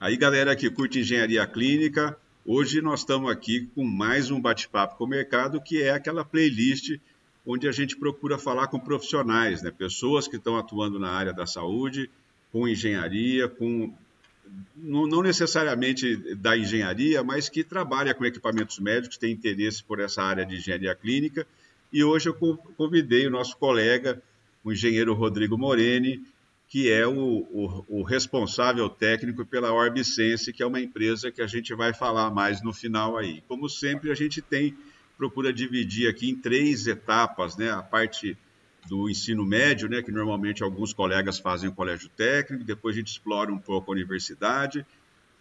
Aí, galera que curte engenharia clínica, hoje nós estamos aqui com mais um bate-papo com o mercado, que é aquela playlist onde a gente procura falar com profissionais, né? Pessoas que estão atuando na área da saúde, com engenharia, não necessariamente da engenharia, mas que trabalha com equipamentos médicos, tem interesse por essa área de engenharia clínica. E hoje eu convidei o nosso colega, o engenheiro Rodrigo Moreni, que é o responsável técnico pela Orbisense, que é uma empresa que a gente vai falar mais no final aí. Como sempre, a gente procura dividir aqui em 3 etapas, né? A parte do ensino médio, né? Que normalmente alguns colegas fazem o colégio técnico, depois a gente explora um pouco a universidade,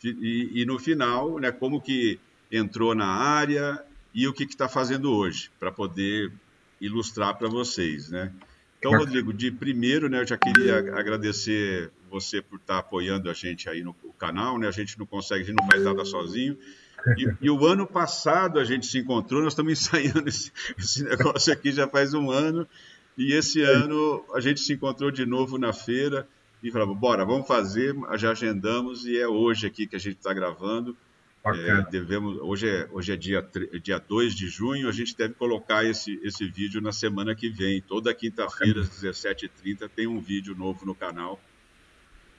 e no final, né? Como que entrou na área e o que está fazendo hoje, para poder ilustrar para vocês, né? Então, Rodrigo, de primeiro, né, eu já queria agradecer você por estar apoiando a gente aí no canal, né? A gente não faz nada sozinho. E o ano passado a gente se encontrou, nós estamos ensaiando esse negócio aqui já faz um ano, e esse ano a gente se encontrou de novo na feira e falamos, bora, vamos fazer, já agendamos, e é hoje aqui que a gente está gravando. Hoje é dia 2 de junho, a gente deve colocar esse vídeo na semana que vem. Toda quinta-feira, às 17h30, tem um vídeo novo no canal.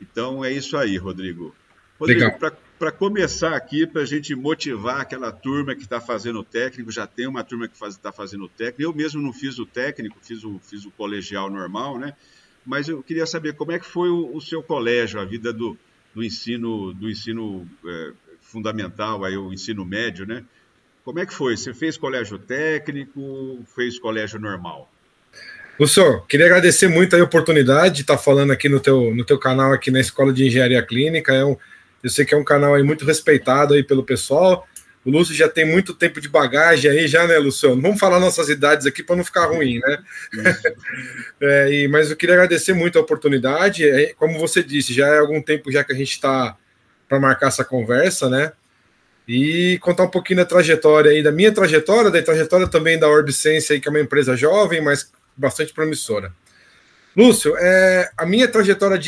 Então, é isso aí, Rodrigo. Rodrigo, para começar aqui, para a gente motivar aquela turma que está fazendo o técnico, já tem uma turma que está fazendo o técnico. Eu mesmo não fiz o técnico, fiz o colegial normal, né? Mas eu queria saber como é que foi o seu colégio, a vida do ensino fundamental, aí o ensino médio, né? Como é que foi? Você fez colégio técnico, fez colégio normal? Lúcio, queria agradecer muito a oportunidade de estar falando aqui no teu canal, aqui na Escola de Engenharia Clínica. Eu sei que é um canal aí muito respeitado aí pelo pessoal. O Lúcio já tem muito tempo de bagagem aí já, né, Lúcio? Não vamos falar nossas idades aqui para não ficar ruim, né? Mas eu queria agradecer muito a oportunidade. Como você disse, já é algum tempo já que a gente está para marcar essa conversa, né? E contar um pouquinho da trajetória aí, da minha trajetória, da trajetória também da Orbisense aí, que é uma empresa jovem, mas bastante promissora. Lúcio, a minha trajetória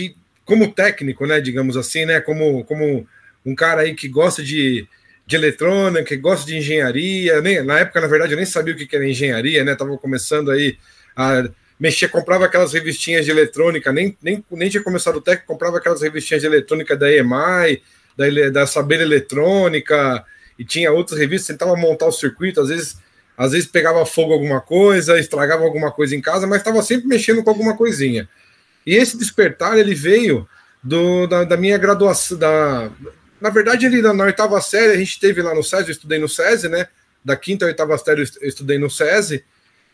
como técnico, né, digamos assim, né, como um cara aí que gosta de eletrônica, que gosta de engenharia, na época, na verdade, eu nem sabia o que era engenharia, né, tava começando aí a mexer, comprava aquelas revistinhas de eletrônica, nem tinha começado o técnico, comprava aquelas revistinhas de eletrônica da EMI, da Saber Eletrônica, e tinha outras revistas, tentava montar o circuito, às vezes pegava fogo alguma coisa, estragava alguma coisa em casa, mas estava sempre mexendo com alguma coisinha. E esse despertar, ele veio da minha graduação, na verdade, na oitava série, a gente teve lá no SESI, eu estudei no SESI, né? Da quinta à oitava série eu estudei no SESI,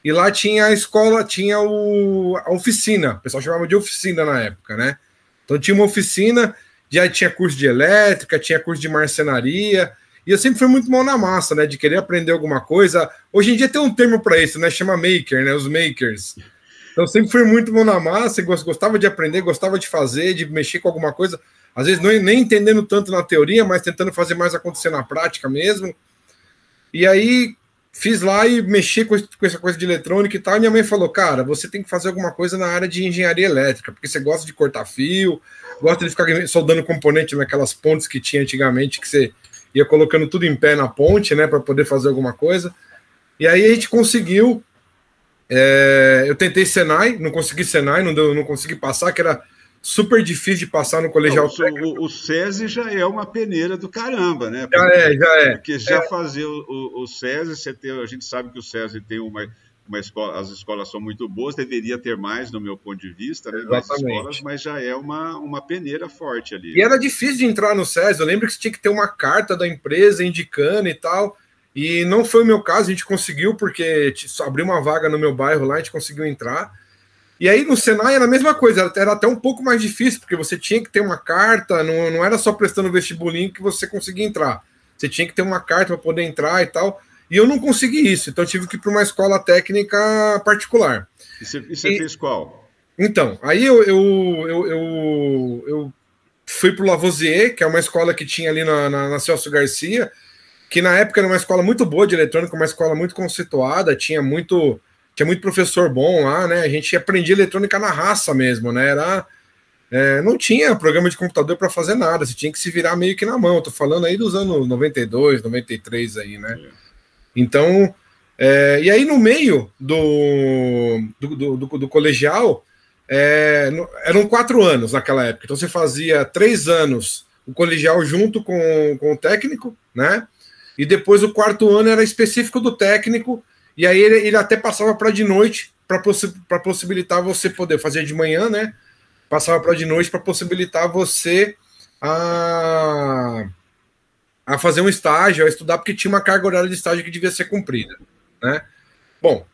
e lá tinha a escola, tinha a oficina, o pessoal chamava de oficina na época, né? Então tinha uma oficina, já tinha curso de elétrica, tinha curso de marcenaria, e eu sempre fui muito mão na massa, né, de querer aprender alguma coisa. Hoje em dia tem um termo para isso, né, chama maker, né, os makers. Então eu sempre fui muito mão na massa, gostava de aprender, gostava de fazer, de mexer com alguma coisa, às vezes nem entendendo tanto na teoria, mas tentando fazer mais acontecer na prática mesmo. E aí fiz lá e mexi com essa coisa de eletrônica e tal, e minha mãe falou, cara, você tem que fazer alguma coisa na área de engenharia elétrica, porque você gosta de cortar fio, gosta de ficar soldando componente naquelas pontes que tinha antigamente, que você ia colocando tudo em pé na ponte, né, para poder fazer alguma coisa. E aí a gente conseguiu, eu tentei Senai, não consegui Senai, não consegui passar, que era super difícil de passar no colegial técnico. O SESI já é uma peneira do caramba, né? Já é. Porque já fazer o SESI, a gente sabe que o SESI tem uma escola, as escolas são muito boas, deveria ter mais, no meu ponto de vista, né, nas escolas, mas já é uma peneira forte ali. E era difícil de entrar no SESI, eu lembro que você tinha que ter uma carta da empresa indicando e tal, e não foi o meu caso, a gente conseguiu, porque abriu uma vaga no meu bairro lá, a gente conseguiu entrar. E aí no Senai era a mesma coisa, era até um pouco mais difícil, porque você tinha que ter uma carta, não era só prestando vestibulinho que você conseguia entrar. Você tinha que ter uma carta para poder entrar e tal. E eu não consegui isso, então eu tive que ir para uma escola técnica particular. E você fez qual? Então, aí eu fui para o Lavoisier, que é uma escola que tinha ali na Celso Garcia, que na época era uma escola muito boa de eletrônica, uma escola muito conceituada, tinha muito professor bom lá, né? A gente aprendia eletrônica na raça mesmo, né? não tinha programa de computador para fazer nada, você tinha que se virar meio que na mão. Tô falando aí dos anos 92, 93 aí, né? Então, e aí no meio do colegial, eram 4 anos naquela época. Então você fazia 3 anos o colegial junto com o técnico, né? E depois o 4º ano era específico do técnico, e aí ele até passava para de noite, para possibilitar você poder fazer de manhã, né? Passava para de noite para possibilitar você a fazer um estágio, a estudar, porque tinha uma carga horária de estágio que devia ser cumprida, né? Bom,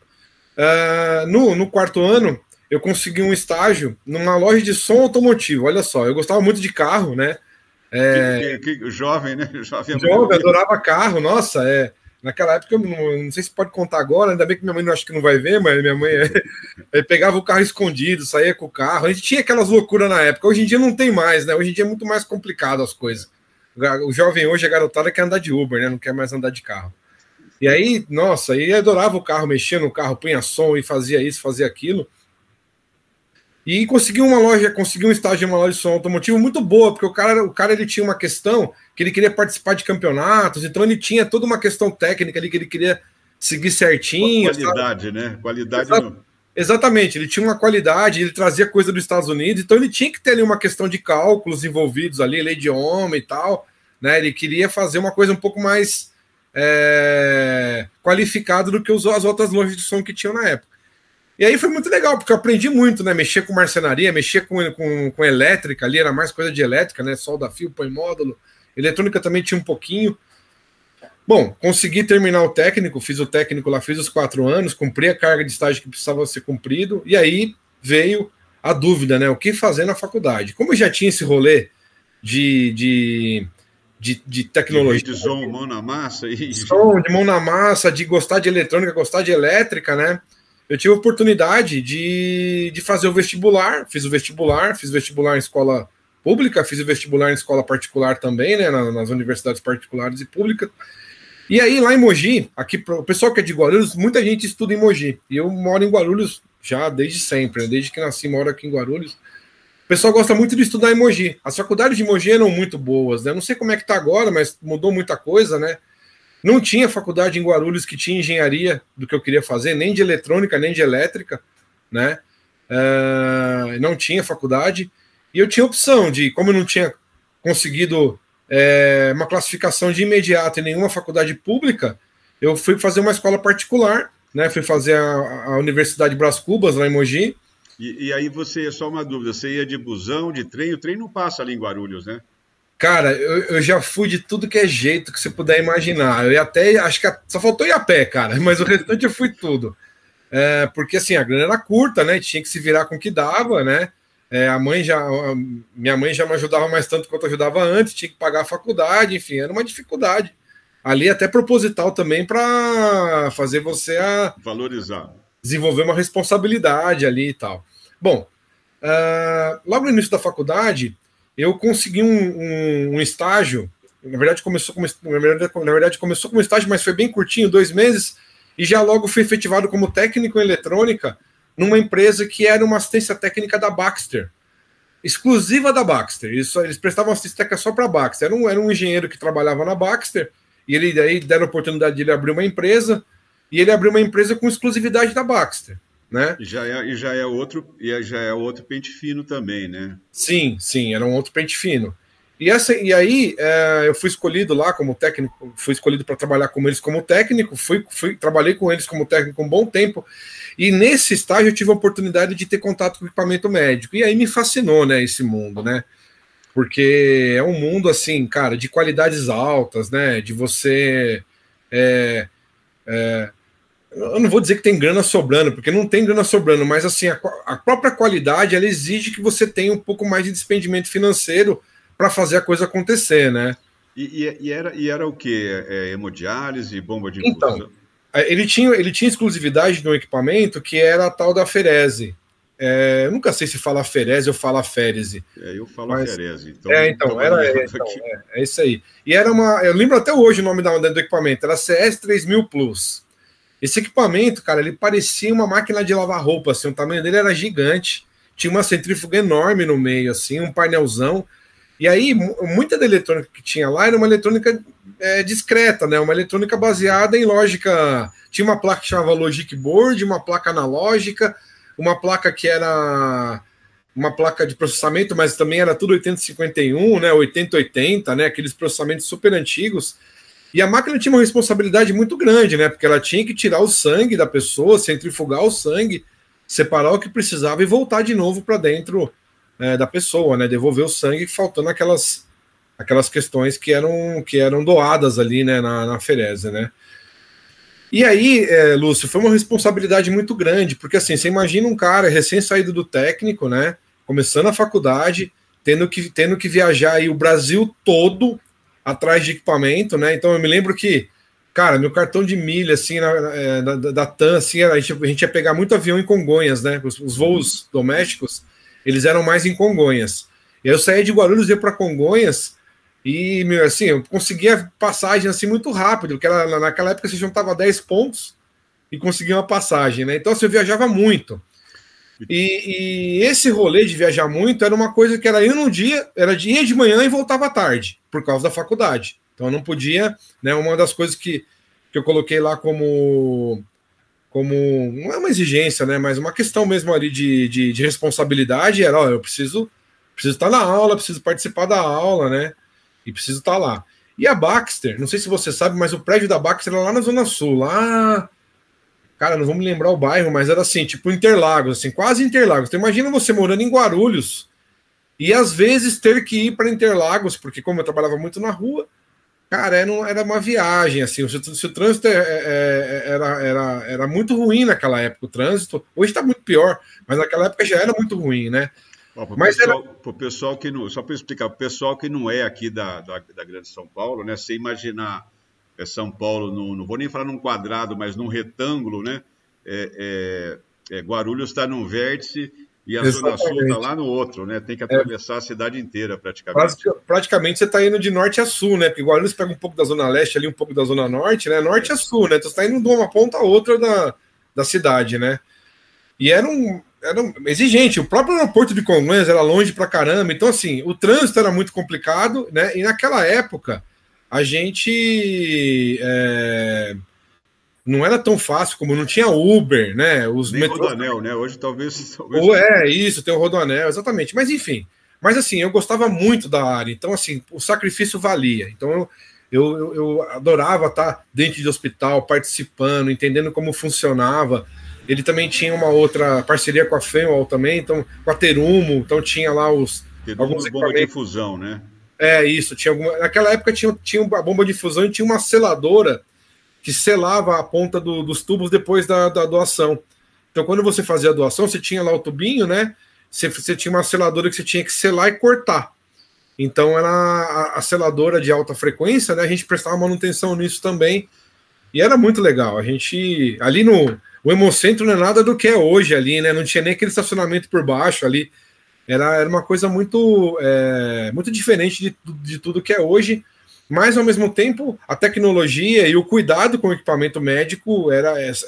no 4º ano, eu consegui um estágio numa loja de som automotivo. Olha só, eu gostava muito de carro, né? Jovem, né? Jovem, adorava carro, nossa, naquela época, eu não sei se pode contar agora, ainda bem que minha mãe acho que não vai ver, mas minha mãe pegava o carro escondido, saía com o carro, a gente tinha aquelas loucuras na época, hoje em dia não tem mais, né? Hoje em dia é muito mais complicado as coisas. O jovem hoje, a garotada, quer andar de Uber, né? Não quer mais andar de carro. E aí, nossa, eu adorava o carro, mexia no carro, punha som e fazia isso, fazia aquilo. E consegui um estágio em uma loja de som automotivo muito boa, porque o cara ele tinha uma questão que ele queria participar de campeonatos, então ele tinha toda uma questão técnica ali que ele queria seguir certinho. Qualidade, sabe? Né? Qualidade Exatamente, ele tinha uma qualidade, ele trazia coisa dos Estados Unidos, então ele tinha que ter ali uma questão de cálculos envolvidos ali, lei de Ohm e tal, né? Ele queria fazer uma coisa um pouco mais qualificada do que as outras lojas de som que tinham na época. E aí foi muito legal, porque eu aprendi muito, né? Mexer com marcenaria, mexer com elétrica ali, era mais coisa de elétrica, né? Solda fio, põe módulo. Eletrônica também tinha um pouquinho. Bom, consegui terminar o técnico, fiz o técnico lá, fiz os 4 anos, cumpri a carga de estágio que precisava ser cumprido, e aí veio a dúvida, né? O que fazer na faculdade? Como eu já tinha esse rolê de tecnologia. De som, mão na massa. De mão na massa, de gostar de eletrônica, gostar de elétrica, né? Eu tive a oportunidade de fazer o vestibular, fiz vestibular em escola pública, fiz o vestibular em escola particular também, né, nas universidades particulares e públicas. E aí, lá em Mogi, aqui o pessoal que é de Guarulhos, muita gente estuda em Mogi. E eu moro em Guarulhos já desde sempre, né, desde que nasci, moro aqui em Guarulhos. O pessoal gosta muito de estudar em Mogi. As faculdades de Mogi eram muito boas, né? Não sei como é que tá agora, mas mudou muita coisa, né? Não tinha faculdade em Guarulhos que tinha engenharia do que eu queria fazer, nem de eletrônica, nem de elétrica, né? Não tinha faculdade. E eu tinha opção de, como eu não tinha conseguido uma classificação de imediato em nenhuma faculdade pública, eu fui fazer uma escola particular, né? Fui fazer a Universidade Brás Cubas, lá em Mogi. E aí só uma dúvida, você ia de busão, de trem? O trem não passa ali em Guarulhos, né? Cara, eu já fui de tudo que é jeito que você puder imaginar. Eu ia até, acho que só faltou ir a pé, cara, mas o restante eu fui tudo. Porque assim, a grana era curta, né? Tinha que se virar com o que dava, né? Minha mãe já não ajudava mais tanto quanto ajudava antes, tinha que pagar a faculdade, enfim, era uma dificuldade. Ali até proposital também para fazer você valorizar, desenvolver uma responsabilidade ali e tal. Bom, logo no início da faculdade, eu consegui um estágio. Na verdade, começou como estágio, mas foi bem curtinho, 2 meses, e já logo fui efetivado como técnico em eletrônica numa empresa que era uma assistência técnica da Baxter, exclusiva da Baxter. Eles prestavam assistência técnica só para a Baxter. Era um engenheiro que trabalhava na Baxter, e ele aí deram a oportunidade de ele abrir uma empresa, e ele abriu uma empresa com exclusividade da Baxter. Né? E já é outro pente fino também, né? Sim, era um outro pente fino. E aí eu fui escolhido lá como técnico, fui escolhido para trabalhar com eles como técnico, trabalhei com eles como técnico um bom tempo, e nesse estágio eu tive a oportunidade de ter contato com o equipamento médico, e aí me fascinou, né, esse mundo, né? Porque é um mundo, assim, cara, de qualidades altas, né? De você... eu não vou dizer que tem grana sobrando, porque não tem grana sobrando, mas assim, a própria qualidade, ela exige que você tenha um pouco mais de despendimento financeiro para fazer a coisa acontecer, né? E era o quê? Hemodiálise, bomba de infusão? Então, ele tinha exclusividade de um equipamento que era a tal da Ferese. Eu nunca sei se fala Ferese ou fala Ferese. Eu falo Ferese. Então, é isso aí. E era eu lembro até hoje o nome do equipamento, era CS3000 Plus. Esse equipamento, cara, ele parecia uma máquina de lavar roupa, assim, o tamanho dele era gigante, tinha uma centrífuga enorme no meio, assim, um painelzão. E aí, muita da eletrônica que tinha lá era uma eletrônica discreta, né? Uma eletrônica baseada em lógica. Tinha uma placa que chamava Logic Board, uma placa analógica, uma placa que era uma placa de processamento, mas também era tudo 8051, né? 8080, né? Aqueles processamentos super antigos. E a máquina tinha uma responsabilidade muito grande, né? Porque ela tinha que tirar o sangue da pessoa, centrifugar o sangue, separar o que precisava e voltar de novo para dentro da pessoa, né? Devolver o sangue, faltando aquelas questões que eram doadas ali, né? Na Aferese, né? E aí, Lúcio, foi uma responsabilidade muito grande, porque assim, você imagina um cara recém-saído do técnico, né? Começando a faculdade, tendo que viajar aí o Brasil todo atrás de equipamento, né? Então eu me lembro que, cara, meu cartão de milha, assim, da TAM, assim, a gente ia pegar muito avião em Congonhas, né? Os voos domésticos, eles eram mais em Congonhas. E aí eu saía de Guarulhos, ia para Congonhas, e, meu, assim, eu conseguia passagem, assim, muito rápido, porque naquela época você juntava 10 pontos e conseguia uma passagem, né? Então, assim, eu viajava muito. E esse rolê de viajar muito era uma coisa que era ir num dia, era dia de manhã e voltava à tarde, por causa da faculdade. Então eu não podia, né? Uma das coisas que eu coloquei lá como não é uma exigência, né? Mas uma questão mesmo ali de responsabilidade era, ó, eu preciso estar na aula, preciso participar da aula, né? E preciso estar lá. E a Baxter, não sei se você sabe, mas o prédio da Baxter era lá na Zona Sul, lá. Cara, não vou me lembrar o bairro, mas era assim, tipo Interlagos, assim, quase Interlagos. Então imagina você morando em Guarulhos e às vezes ter que ir para Interlagos, porque como eu trabalhava muito na rua, cara, era uma viagem, assim, se o trânsito era muito ruim naquela época, o trânsito, hoje está muito pior, mas naquela época já era muito ruim, né? Para o pessoal que não, só para explicar, o pessoal que não é aqui da Grande São Paulo, né? Você imaginar São Paulo, não vou nem falar num quadrado, mas num retângulo, né? Guarulhos está num vértice e a Zona Sul está lá no outro, né? Tem que atravessar a cidade inteira, praticamente. Praticamente você está indo de norte a sul, né? Porque Guarulhos pega um pouco da Zona Leste ali, um pouco da Zona Norte, né? Norte a sul, né? Então você está indo de uma ponta a outra da cidade, né? E era exigente. O próprio aeroporto de Congonhas era longe pra caramba. Então, assim, o trânsito era muito complicado, né? E naquela época, a gente não era tão fácil, como não tinha Uber, né? Nem Rodoanel, né? Hoje talvez... Isso, tem o Rodoanel, exatamente. Mas, enfim. Mas, assim, eu gostava muito da área. Então, assim, o sacrifício valia. Então, eu adorava estar dentro de hospital, participando, entendendo como funcionava. Ele também tinha uma outra parceria com a Fenwal também, então, com a Terumo, então tinha lá alguns bomba de fusão, né? Isso, naquela época tinha a bomba de fusão e tinha uma seladora que selava a ponta dos tubos depois da doação. Então, quando você fazia a doação, você tinha lá o tubinho, né? Você tinha uma seladora que você tinha que selar e cortar. Então, era a seladora de alta frequência, né? A gente prestava manutenção nisso também. E era muito legal. A gente, ali o Hemocentro não é nada do que é hoje ali, né? Não tinha nem aquele estacionamento por baixo ali. Era uma coisa muito diferente de tudo que é hoje. Mas, ao mesmo tempo, a tecnologia e o cuidado com o equipamento médico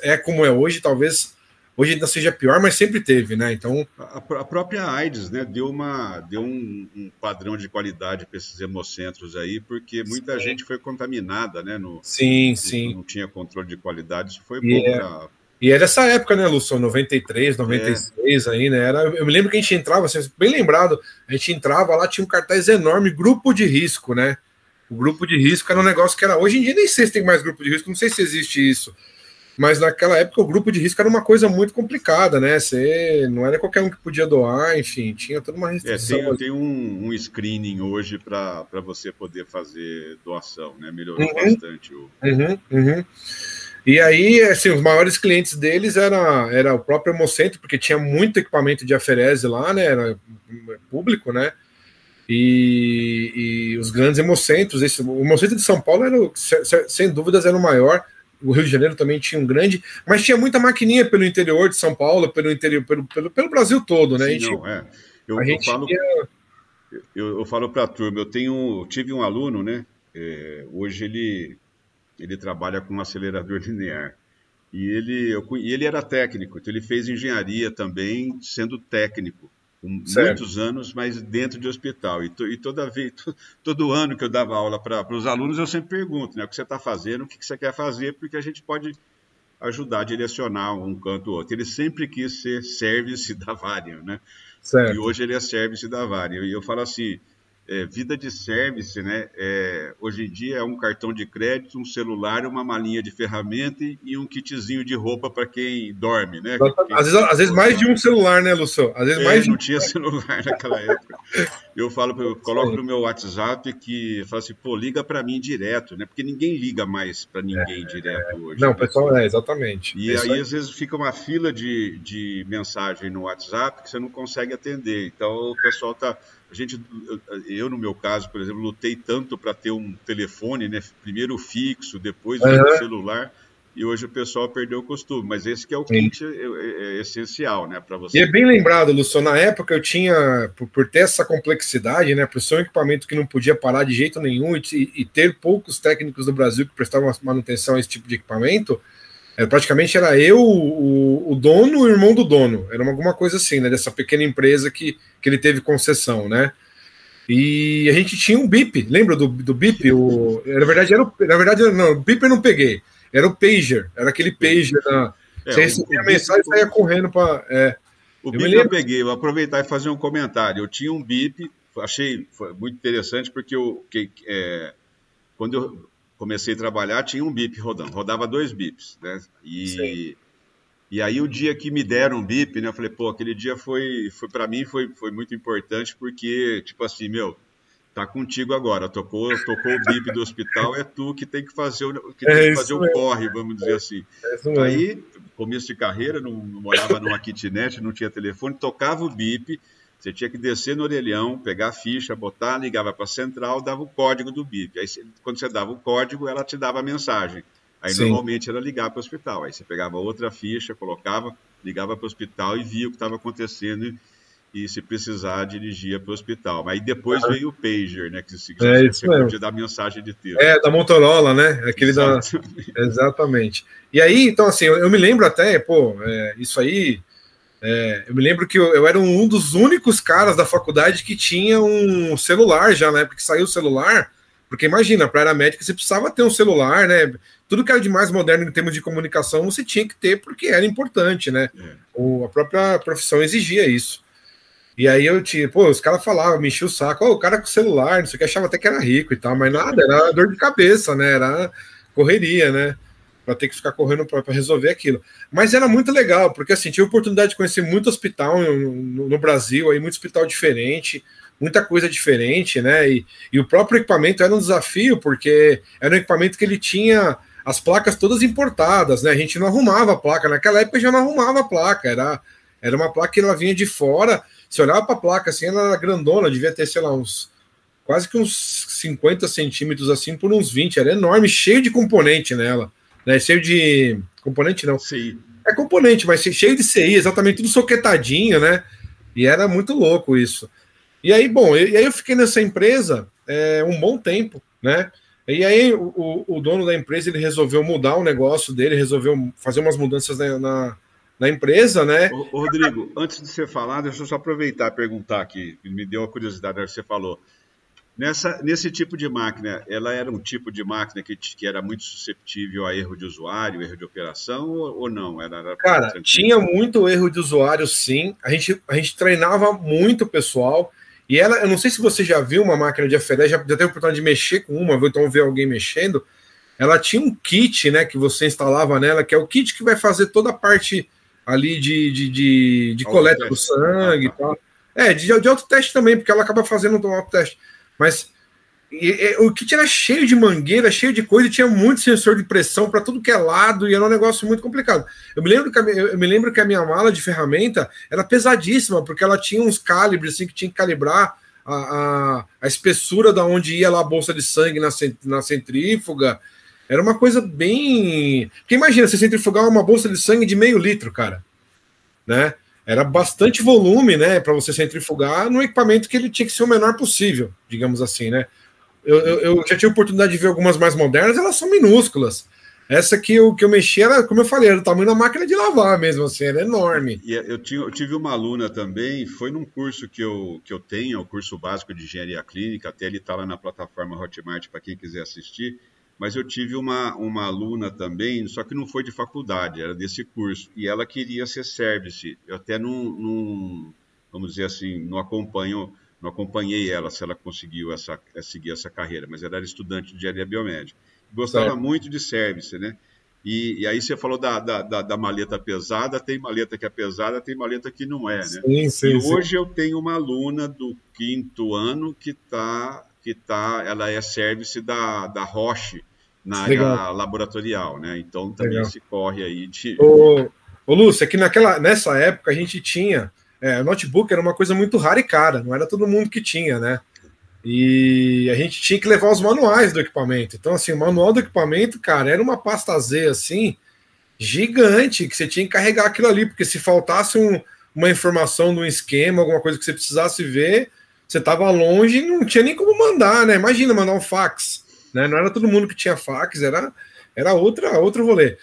é como é hoje. Talvez hoje ainda seja pior, mas sempre teve, né? Então, a própria AIDS, né, deu um padrão de qualidade para esses hemocentros aí, porque muita gente foi contaminada, né? Sim. Não tinha controle de qualidade. Isso foi bom para... E é dessa época, né, Lúcio? 93, 96 aí, né? Eu me lembro que a gente entrava, assim, bem lembrado, a gente entrava lá, tinha um cartaz enorme, grupo de risco, né? O grupo de risco era um negócio que era. Hoje em dia nem sei se tem mais grupo de risco, não sei se existe isso. Mas naquela época o grupo de risco era uma coisa muito complicada, né? Não era qualquer um que podia doar, enfim, tinha toda uma restrição. Tem um screening hoje para você poder fazer doação, né? Melhorou bastante o. E aí, assim, os maiores clientes deles era o próprio Hemocentro, porque tinha muito equipamento de aferese lá, né? Era público, né? E os grandes hemocentros. O Hemocentro de São Paulo, sem dúvidas, era o maior. O Rio de Janeiro também tinha um grande, mas tinha muita maquininha pelo interior de São Paulo, pelo interior, pelo Brasil todo, né? Sim, eu falo para a turma, eu tive um aluno, né? Hoje ele trabalha com um acelerador linear. E ele era técnico, então ele fez engenharia também, sendo técnico. muitos anos, mas dentro de hospital. E todo ano que eu dava aula para os alunos, eu sempre pergunto, né, o que você está fazendo, o que você quer fazer, porque a gente pode ajudar a direcionar um canto ou outro. Ele sempre quis ser service da Varian, né? Certo. E hoje ele é service da Varian. E eu falo assim, vida de service, né? Hoje em dia é um cartão de crédito, um celular, uma malinha de ferramenta e um kitzinho de roupa para quem dorme, né? Às vezes mais de um celular, né, Lúcio? Às vezes mais de não tinha celular naquela época. Eu coloco no meu WhatsApp que falo assim, pô, liga para mim direto, né? Porque ninguém liga mais para ninguém direto hoje. Não, né? pessoal, exatamente. E aí, às vezes, fica uma fila de mensagem no WhatsApp que você não consegue atender. Então, o pessoal tá... Eu, no meu caso, por exemplo, lutei tanto para ter um telefone, né? Primeiro fixo, depois o celular, e hoje o pessoal perdeu o costume. Mas esse que é o kit essencial, né, para você. E é bem lembrado, Lúcio, na época eu tinha, por ter essa complexidade, né, por ser um equipamento que não podia parar de jeito nenhum e ter poucos técnicos do Brasil que prestavam manutenção a esse tipo de equipamento, praticamente era eu, o dono e o irmão do dono. Era alguma coisa assim, né? Dessa pequena empresa que ele teve concessão, né? E a gente tinha um BIP, lembra do BIP? Na verdade, não, o BIP eu não peguei. Era o pager, era aquele pager. Você recebia a mensagem e saía correndo para... O BIP eu peguei, vou aproveitar e fazer um comentário. Eu tinha um BIP, achei muito interessante, porque quando eu comecei a trabalhar, tinha um BIP rodava 2 BIPs, né? E aí o dia que me deram um BIP, né, eu falei, pô, aquele dia para mim foi muito importante, porque, tipo assim, meu, tá contigo agora, tocou o BIP do hospital, é tu que tem que fazer o corre, vamos dizer assim. Aí, começo de carreira, não morava numa kitnet, não tinha telefone, tocava o BIP, você tinha que descer no orelhão, pegar a ficha, botar, ligava para a central, dava o código do BIP. Aí, quando você dava o código, ela te dava a mensagem. Aí, normalmente, era ligar para o hospital. Aí, você pegava outra ficha, colocava, ligava para o hospital e via o que estava acontecendo e, se precisar, dirigia para o hospital. Aí, depois veio o pager, né? Que você podia dar mensagem de texto. Da Motorola, né? Aquele Exatamente. E aí, então, assim, eu me lembro até, isso aí... eu me lembro que eu era um dos únicos caras da faculdade que tinha um celular já, né? Porque saiu o celular, porque imagina, para a área médica você precisava ter um celular, né? Tudo que era de mais moderno em termos de comunicação você tinha que ter porque era importante, né? A própria profissão exigia isso. E aí eu tinha, os caras falavam, me enchiam o saco, o cara com celular, não sei o que, achava até que era rico e tal, mas nada, era dor de cabeça, né? Era correria, né? Para ter que ficar correndo para resolver aquilo. Mas era muito legal, porque assim, tive a oportunidade de conhecer muito hospital no Brasil, aí, muito hospital diferente, muita coisa diferente, né? E o próprio equipamento era um desafio, porque era um equipamento que ele tinha as placas todas importadas, né? A gente não arrumava a placa, naquela época já não arrumava a placa, era uma placa que ela vinha de fora, você olhava para a placa assim, ela era grandona, devia ter, sei lá, quase que uns 50 centímetros assim, por uns 20, era enorme, cheio de componente nela. Né, cheio de componente, não. CI. É componente, mas cheio de CI, exatamente, tudo soquetadinho, né? E era muito louco isso. E aí, bom, eu fiquei nessa empresa um bom tempo, né? E aí o dono da empresa ele resolveu mudar o negócio dele, resolveu fazer umas mudanças na empresa, né? Ô, Rodrigo, antes de você falar, deixa eu só aproveitar e perguntar aqui, me deu a curiosidade da que você falou. Nesse tipo de máquina, ela era um tipo de máquina que era muito susceptível a erro de usuário, erro de operação, ou não? Cara, tinha muito erro de usuário, sim. A gente treinava muito o pessoal. E eu não sei se você já viu uma máquina de FLE, já teve a oportunidade de mexer com uma, então ver alguém mexendo. Ela tinha um kit, né, que você instalava nela, que é o kit que vai fazer toda a parte ali de coleta do sangue e tal. De autoteste também, porque ela acaba fazendo um autoteste. Mas o kit era cheio de mangueira, cheio de coisa, e tinha muito sensor de pressão para tudo que é lado, e era um negócio muito complicado. Eu me lembro que a minha mala de ferramenta era pesadíssima, porque ela tinha uns calibres assim, que tinha que calibrar a espessura da onde ia lá a bolsa de sangue na centrífuga. Era uma coisa bem... Porque imagina, você centrifugar uma bolsa de sangue de meio litro, cara, né? Era bastante volume, né, para você centrifugar num equipamento que ele tinha que ser o menor possível, digamos assim, né? Eu já tive a oportunidade de ver algumas mais modernas, elas são minúsculas. Essa que eu mexi era, como eu falei, era do tamanho da máquina de lavar mesmo, assim, era enorme. E eu tive uma aluna também, foi num curso que eu tenho, o curso básico de engenharia clínica, até ele está lá na plataforma Hotmart para quem quiser assistir, mas eu tive uma aluna também, só que não foi de faculdade, era desse curso, e ela queria ser service. Eu até vamos dizer assim, não acompanhei ela, se ela conseguiu seguir essa carreira, mas ela era estudante de engenharia biomédica. Gostava muito de service, né? E aí você falou da maleta pesada, tem maleta que é pesada, tem maleta que não é, né? Sim, hoje eu tenho uma aluna do 5º ano ela é service da Roche, na área laboratorial, né? Então também se corre aí de... Ô Lúcio, é que nessa época a gente tinha... notebook era uma coisa muito rara e cara, não era todo mundo que tinha, né? E a gente tinha que levar os manuais do equipamento. Então, assim, o manual do equipamento, cara, era uma pasta Z, assim, gigante, que você tinha que carregar aquilo ali, porque se faltasse uma informação de um esquema, alguma coisa que você precisasse ver, você estava longe e não tinha nem como mandar, né? Imagina mandar um fax, né? Não era todo mundo que tinha fax, era outro rolê.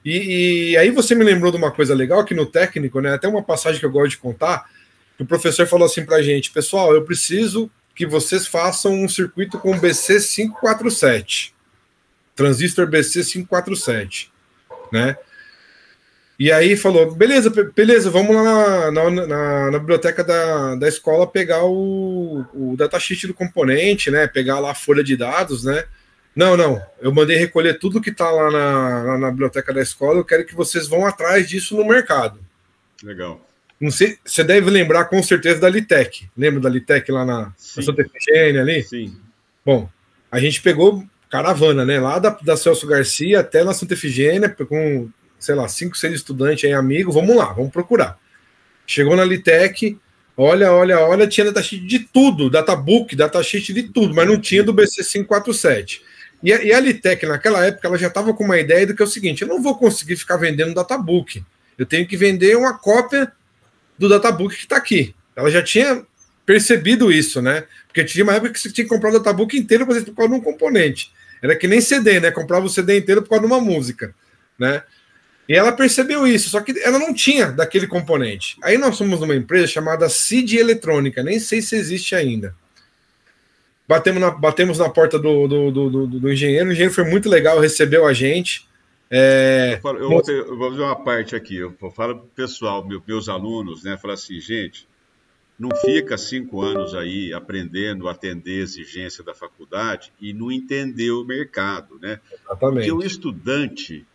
E aí você me lembrou de uma coisa legal, que no técnico, né? Até uma passagem que eu gosto de contar, que o professor falou assim pra gente: pessoal, eu preciso que vocês façam um circuito com BC547, transistor BC547, né? E aí falou, beleza, vamos lá na biblioteca da escola pegar o datasheet do componente, né? Pegar lá a folha de dados, né? Não, eu mandei recolher tudo que está lá na biblioteca da escola, eu quero que vocês vão atrás disso no mercado. Legal. Não sei, você deve lembrar com certeza da Litec. Lembra da Litec lá na Santa Efigênia ali? Sim. Bom, a gente pegou caravana, né? Lá da Celso Garcia até na Santa Efigênia, com, sei lá, 5, 6 estudantes aí, amigos. Vamos lá, vamos procurar. Chegou na Litec, olha, tinha datasheet de tudo, databook, datasheet de tudo, mas não tinha do BC547. E a Litec, naquela época, ela já estava com uma ideia do que é o seguinte: eu não vou conseguir ficar vendendo databook. Eu tenho que vender uma cópia do databook que está aqui. Ela já tinha percebido isso, né? Porque tinha uma época que você tinha que comprar o databook inteiro por causa de um componente. Era que nem CD, né? Comprava o CD inteiro por causa de uma música, né? E ela percebeu isso, só que ela não tinha daquele componente. Aí nós somos numa empresa chamada CID Eletrônica, nem sei se existe ainda. Batemos na porta do engenheiro, o engenheiro foi muito legal, recebeu a gente. Eu vou fazer uma parte aqui, eu falo para o pessoal, meus alunos, né? Falo assim, gente, não fica 5 anos aí aprendendo a atender a exigência da faculdade e não entender o mercado, né? Exatamente. Porque o estudante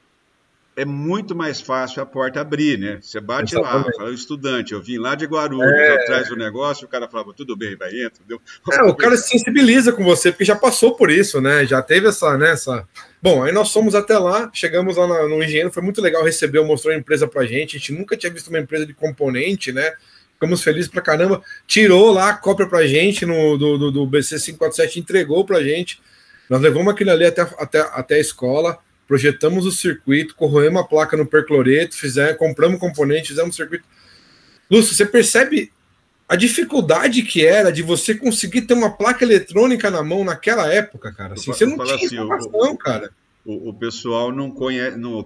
é muito mais fácil a porta abrir, né? Você bate Exatamente. lá, fala, estudante, eu vim lá de Guarulhos, atrás do negócio, o cara falava, tudo bem, vai, entra, entendeu? O cara se sensibiliza com você, porque já passou por isso, né? Já teve essa... Bom, aí nós fomos até lá, chegamos lá no engenheiro, foi muito legal, recebeu, mostrou a empresa pra gente, a gente nunca tinha visto uma empresa de componente, né? Ficamos felizes pra caramba, tirou lá a cópia pra gente do BC547, entregou pra gente, nós levamos aquilo ali até a escola, projetamos o circuito, corroemos a placa no percloreto, compramos componente, fizemos o circuito. Lúcio, você percebe a dificuldade que era de você conseguir ter uma placa eletrônica na mão naquela época, cara? Assim, você não tinha informação, cara. O pessoal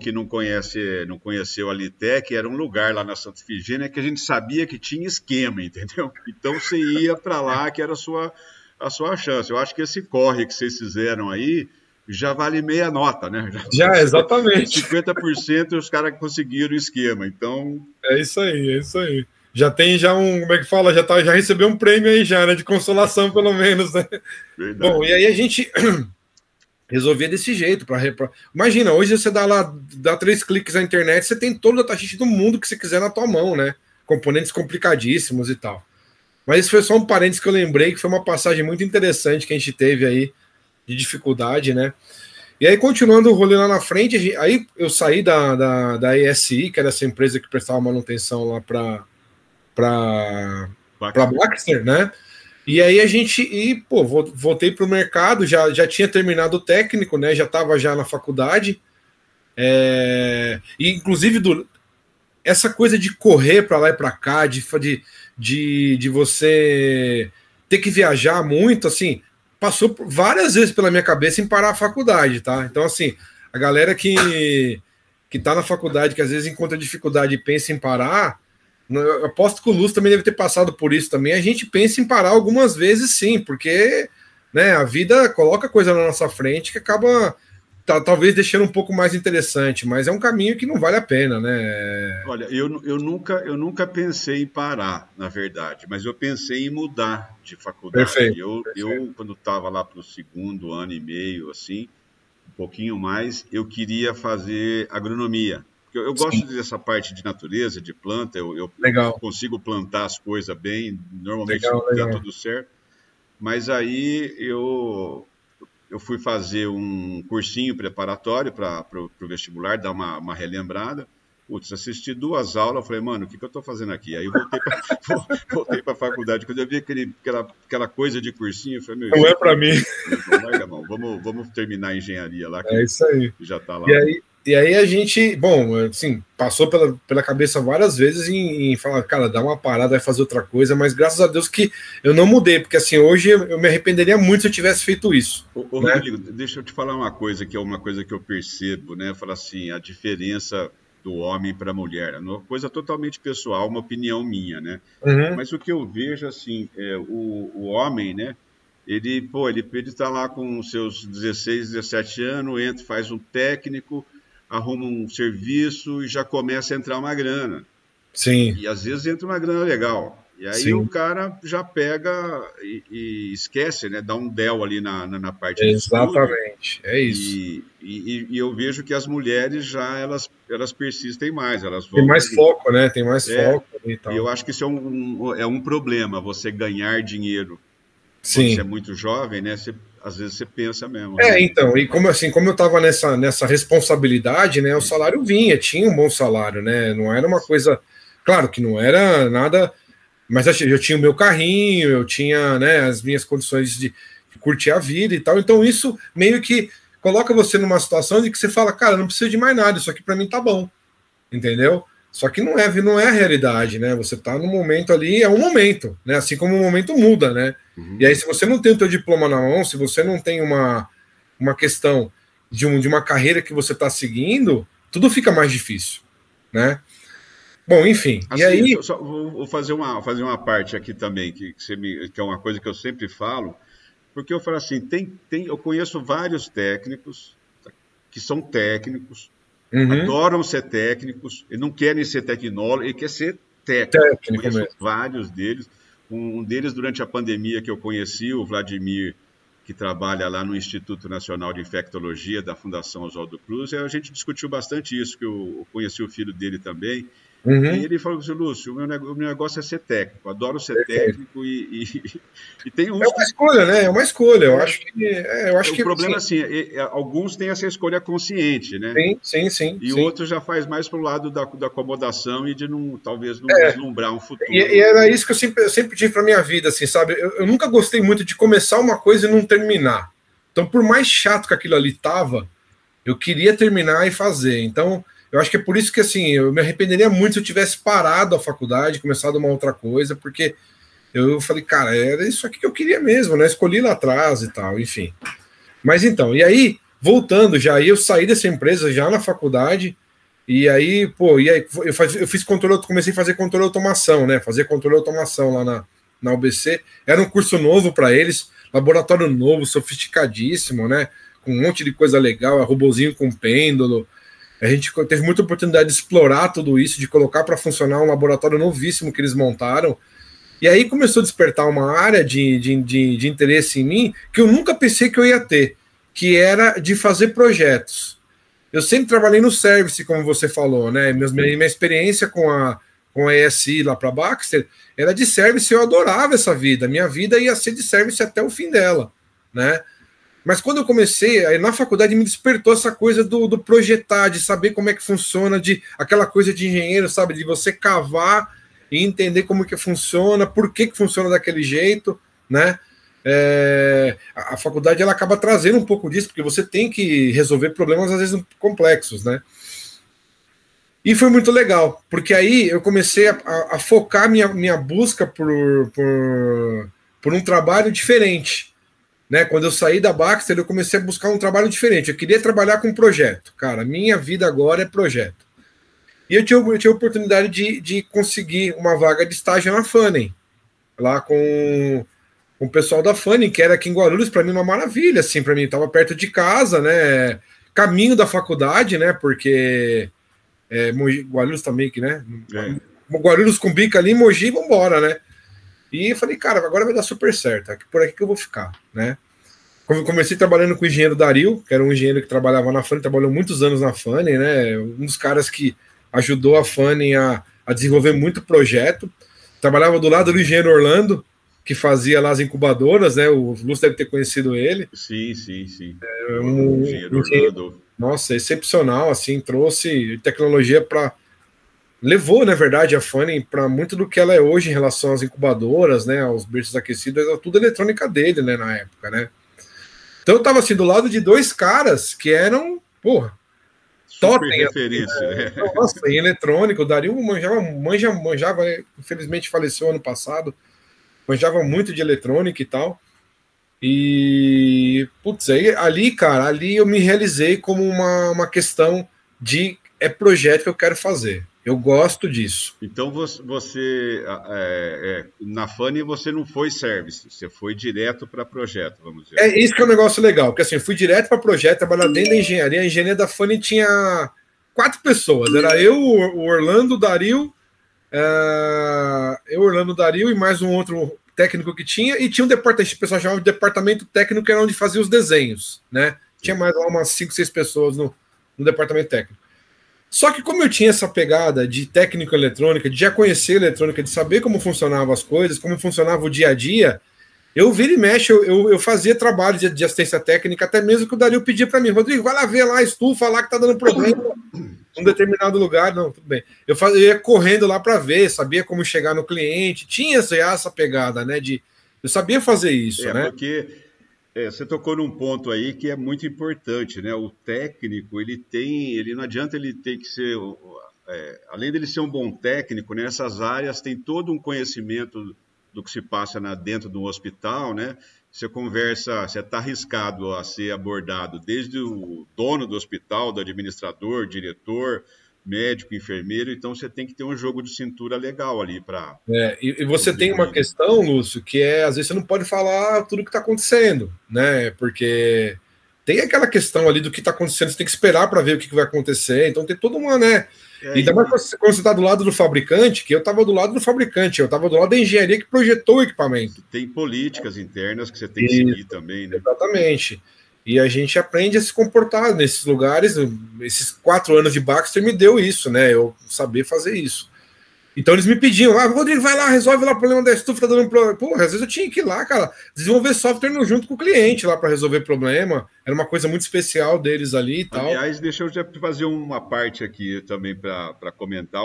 que não conheceu a Litec, era um lugar lá na Santa Efigênia que a gente sabia que tinha esquema, entendeu? Então você ia para lá, que era a sua chance. Eu acho que esse corre que vocês fizeram aí já vale meia nota, né? Já exatamente. 50% os caras conseguiram o esquema, então... É isso aí. Já tem como é que fala? Já recebeu um prêmio aí já, né? De consolação, pelo menos, né? Verdade. Bom, e aí a gente resolvia desse jeito. Imagina, hoje você dá 3 cliques na internet, você tem todo o datasheet do mundo que você quiser na tua mão, né? Componentes complicadíssimos e tal. Mas isso foi só um parênteses que eu lembrei, que foi uma passagem muito interessante que a gente teve aí, de dificuldade, né? E aí, continuando o rolê lá na frente, aí eu saí da ESI, que era essa empresa que prestava manutenção lá para Baxter, né? E aí voltei para o mercado, já tinha terminado o técnico, né? Já estava já na faculdade. E inclusive essa coisa de correr para lá e para cá, de você ter que viajar muito, assim, passou várias vezes pela minha cabeça em parar a faculdade, tá? Então, assim, a galera que está na faculdade, que às vezes encontra dificuldade e pensa em parar, eu aposto que o Lúcio também deve ter passado por isso também. A gente pensa em parar algumas vezes, sim, porque, né, a vida coloca coisa na nossa frente que acaba talvez deixando um pouco mais interessante, mas é um caminho que não vale a pena, né? Olha, eu nunca pensei em parar, na verdade, mas eu pensei em mudar de faculdade. Perfeito, Eu perfeito. quando estava lá para o segundo ano e meio, assim, um pouquinho mais, eu queria fazer agronomia. Porque eu gosto Sim, dessa parte de natureza, de planta, eu legal, consigo plantar as coisas bem, normalmente legal, dá legal. tudo certo. Mas aí eu fui fazer um cursinho preparatório para o vestibular, dar uma relembrada. Putz, assisti 2 aulas, falei, mano, o que eu estou fazendo aqui? Aí eu voltei para voltei a faculdade. Quando eu vi aquela coisa de cursinho, eu falei, meu, Não isso é aqui, para mim. não larga a mão, vamos terminar a engenharia lá, É que isso aí. já está lá. E aí a gente, bom, assim, passou pela cabeça várias vezes em falar, cara, dá uma parada, vai fazer outra coisa, mas graças a Deus que eu não mudei, porque assim, hoje eu me arrependeria muito se eu tivesse feito isso, Ô, né? Rodrigo, deixa eu te falar uma coisa que é uma coisa que eu percebo, né? Falar assim, a diferença do homem para a mulher. É uma coisa totalmente pessoal, uma opinião minha, né? Uhum. Mas o que eu vejo, assim, o homem, né? Ele tá lá com os seus 16, 17 anos, entra, faz um técnico, arruma um serviço e já começa a entrar uma grana. Sim, E às vezes entra uma grana legal. E aí o sim, cara já pega e esquece, né? Dá um del ali na parte de estudo. exatamente, é isso. E eu vejo que as mulheres já elas persistem mais, elas Tem vão. mais foco, né? Tem mais É, foco e e eu tal. acho que isso é um problema, você ganhar dinheiro quando você é Sim. muito jovem, né? Às vezes você pensa mesmo, né? Então, e como assim, como eu estava nessa responsabilidade, né, o salário vinha, tinha um bom salário, né, não era uma coisa, claro que não era nada, mas eu tinha o meu carrinho, eu tinha, né, as minhas condições de curtir a vida e tal, então isso meio que coloca você numa situação de que você fala, cara, não preciso de mais nada, isso aqui para mim tá bom, entendeu? Só que não é a realidade, né? Você tá no momento ali, é um momento, né? Assim como o momento muda, né? E Uhum. aí, se você não tem o teu diploma na mão, se você não tem uma questão de uma carreira que você está seguindo, tudo fica mais difícil, né? Bom, enfim, e Assim, aí, só vou fazer uma parte aqui também, que é uma coisa que eu sempre falo, porque eu falo assim, eu conheço vários técnicos que são técnicos, uhum, adoram ser técnicos, e não querem ser tecnólogos, e quer ser técnico. técnico Conheço mesmo. vários deles. Um deles, durante a pandemia, que eu conheci, o Vladimir, que trabalha lá no Instituto Nacional de Infectologia da Fundação Oswaldo Cruz, e a gente discutiu bastante isso, que eu conheci o filho dele também, e Uhum, ele falou assim, Lúcio, o meu negócio é ser técnico, adoro ser perfeito. técnico, e tem É uns uma que escolha, né? É uma escolha. Eu é, acho que o problema assim, é assim, alguns têm essa escolha consciente, né? sim, sim, sim, E sim. outros já faz mais para o lado da acomodação e de não, talvez não vislumbrar um E futuro. era isso que eu sempre tive para minha vida, assim, sabe? Eu nunca gostei muito de começar uma coisa e não terminar. Então, por mais chato que aquilo ali tava, eu queria terminar e fazer. Então, eu acho que é por isso que, assim, eu me arrependeria muito se eu tivesse parado a faculdade, começado uma outra coisa, porque eu falei, cara, era isso aqui que eu queria mesmo, né? Escolhi lá atrás e tal, enfim. Mas então, e aí, voltando já, aí eu saí dessa empresa já na faculdade, e aí, pô, eu fiz controle, comecei a fazer controle de automação, né? Fazer controle de automação lá na UBC. Era um curso novo para eles, laboratório novo, sofisticadíssimo, né? Com um monte de coisa legal, robozinho com pêndulo. A gente teve muita oportunidade de explorar tudo isso, de colocar para funcionar um laboratório novíssimo que eles montaram. E aí começou a despertar uma área de interesse em mim que eu nunca pensei que eu ia ter, que era de fazer projetos. Eu sempre trabalhei no service, como você falou, né? Minha experiência com a ESI lá para Baxter era de service, eu adorava essa vida. Minha vida ia ser de service até o fim dela, né? Mas quando eu comecei, aí na faculdade me despertou essa coisa do projetar, de saber como é que funciona, de aquela coisa de engenheiro, sabe? De você cavar e entender como que funciona, por que funciona daquele jeito, né? A faculdade ela acaba trazendo um pouco disso, porque você tem que resolver problemas às vezes complexos, né? E foi muito legal, porque aí eu comecei a focar minha busca por um trabalho diferente. né? Quando eu saí da Baxter, eu comecei a buscar um trabalho diferente. Eu queria trabalhar com projeto. Cara, minha vida agora é projeto. E eu tive a oportunidade de conseguir uma vaga de estágio na Fanning, lá com o pessoal da Fanning, que era aqui em Guarulhos, para mim uma maravilha, assim, para mim. Estava perto de casa, né? Caminho da faculdade, né? Porque Guarulhos também, que, né? Guarulhos com bica ali, Mogi, vambora, né? E eu falei, cara, agora vai dar super certo, por aqui que eu vou ficar, né? Comecei trabalhando com o engenheiro Dario, que era um engenheiro que trabalhava na Fanning, trabalhou muitos anos na Fanning, né? Um dos caras que ajudou a Fanning a desenvolver muito projeto. Trabalhava do lado do engenheiro Orlando, que fazia lá as incubadoras, né? O Lúcio deve ter conhecido ele. Sim, sim, sim. O engenheiro Orlando. Nossa, excepcional, assim, trouxe tecnologia para... Levou, na verdade, a Fanning para muito do que ela é hoje em relação às incubadoras, né? Aos berços aquecidos, era tudo eletrônica dele, né? Na época, né? Então eu estava assim, do lado de dois caras que eram, porra, super referência, né? Nossa, em eletrônico, o Dario manjava, infelizmente faleceu ano passado, manjava muito de eletrônica e tal. E, putz, ali, cara, ali eu me realizei como uma questão de projeto que eu quero fazer. Eu gosto disso. Então você na Fanning você não foi service, você foi direto para projeto, vamos dizer. Isso que é um negócio legal, porque assim, eu fui direto para projeto, trabalhar dentro da engenharia. A engenharia da Fanning tinha 4 pessoas. Era eu, o Orlando, o Dario, Orlando, Dario e mais um outro técnico que tinha, e tinha um departamento, o pessoal chamava de departamento técnico, que era onde fazia os desenhos, né? Tinha mais lá umas 5, 6 pessoas no departamento técnico. Só que como eu tinha essa pegada de técnico eletrônica, de já conhecer eletrônica, de saber como funcionavam as coisas, como funcionava o dia a dia, eu vira e mexe, eu fazia trabalho de assistência técnica, até mesmo que o Dario pedia para mim, Rodrigo, vai lá ver lá a estufa lá que tá dando problema em um determinado lugar. Não, tudo bem. Eu ia correndo lá para ver, sabia como chegar no cliente, tinha essa pegada, né? Eu sabia fazer isso, né? Porque você tocou num ponto aí que é muito importante, né? O técnico, ele não adianta ele ter que ser, além dele ser um bom técnico, nessas áreas tem todo um conhecimento do que se passa dentro do hospital, né? Você conversa, você está arriscado a ser abordado desde o dono do hospital, do administrador, diretor, médico, enfermeiro, então você tem que ter um jogo de cintura legal ali para... E você tem uma questão, Lúcio, que às vezes você não pode falar tudo o que está acontecendo, né? Porque tem aquela questão ali do que está acontecendo, você tem que esperar para ver o que vai acontecer, então tem toda uma, né? Ainda mais quando você está do lado do fabricante, que eu estava do lado do fabricante, eu estava do lado da engenharia que projetou o equipamento. Tem políticas internas que você tem que seguir também, né? Exatamente. E a gente aprende a se comportar nesses lugares. Esses 4 anos de Baxter me deu isso, né? Eu saber fazer isso. Então eles me pediam, Rodrigo, vai lá, resolve lá o problema da estufa, tá dando problema. Porra, às vezes eu tinha que ir lá, cara, desenvolver software junto com o cliente lá para resolver problema. Era uma coisa muito especial deles ali e tal. Aliás, deixa eu já fazer uma parte aqui também para comentar.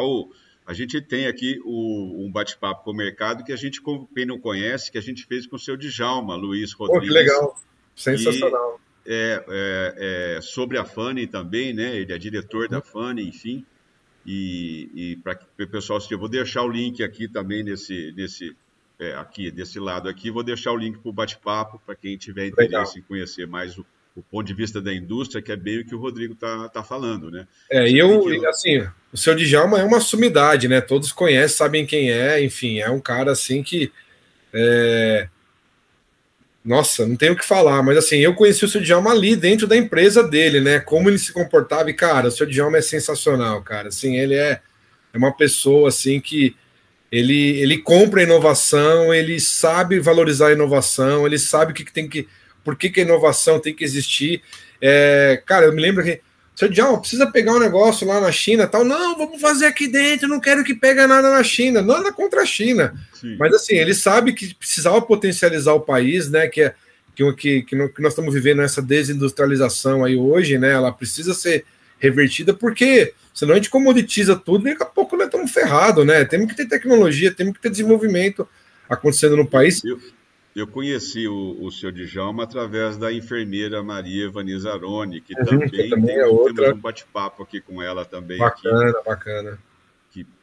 A gente tem aqui um bate-papo com o mercado que a gente, quem não conhece, que a gente fez com o seu Djalma, Luiz Rodrigues. Que legal, sensacional. Sobre a Fanning também, né? Ele é diretor da Fanning, enfim. E para o pessoal assistir, eu vou deixar o link aqui também desse lado aqui, vou deixar o link para o bate-papo para quem tiver interesse em conhecer mais o ponto de vista da indústria, que é bem o que o Rodrigo tá falando, né? Assim, o seu Djalma é uma sumidade, né? Todos conhecem, sabem quem é, enfim, é um cara assim que nossa, não tenho o que falar, mas assim, eu conheci o seu Djalma ali dentro da empresa dele, né? Como ele se comportava, e cara, o seu Djalma é sensacional, cara. Assim, ele é uma pessoa assim que ele compra a inovação, ele sabe valorizar a inovação, ele sabe por que a inovação tem que existir. Cara, eu me lembro que seu Djalma precisa pegar um negócio lá na China, tal. Não, vamos fazer aqui dentro, não quero que pegue nada na China, nada contra a China. Sim. Mas assim, ele sabe que precisava potencializar o país, né? Que nós estamos vivendo essa desindustrialização aí hoje, né? Ela precisa ser revertida, porque senão a gente comoditiza tudo e daqui a pouco nós estamos ferrados, né? Temos que ter tecnologia, temos que ter desenvolvimento acontecendo no país. Eu conheci o seu Djalma através da enfermeira Maria Vanizaroni, que também é outra. Temos um bate-papo aqui com ela também. Bacana.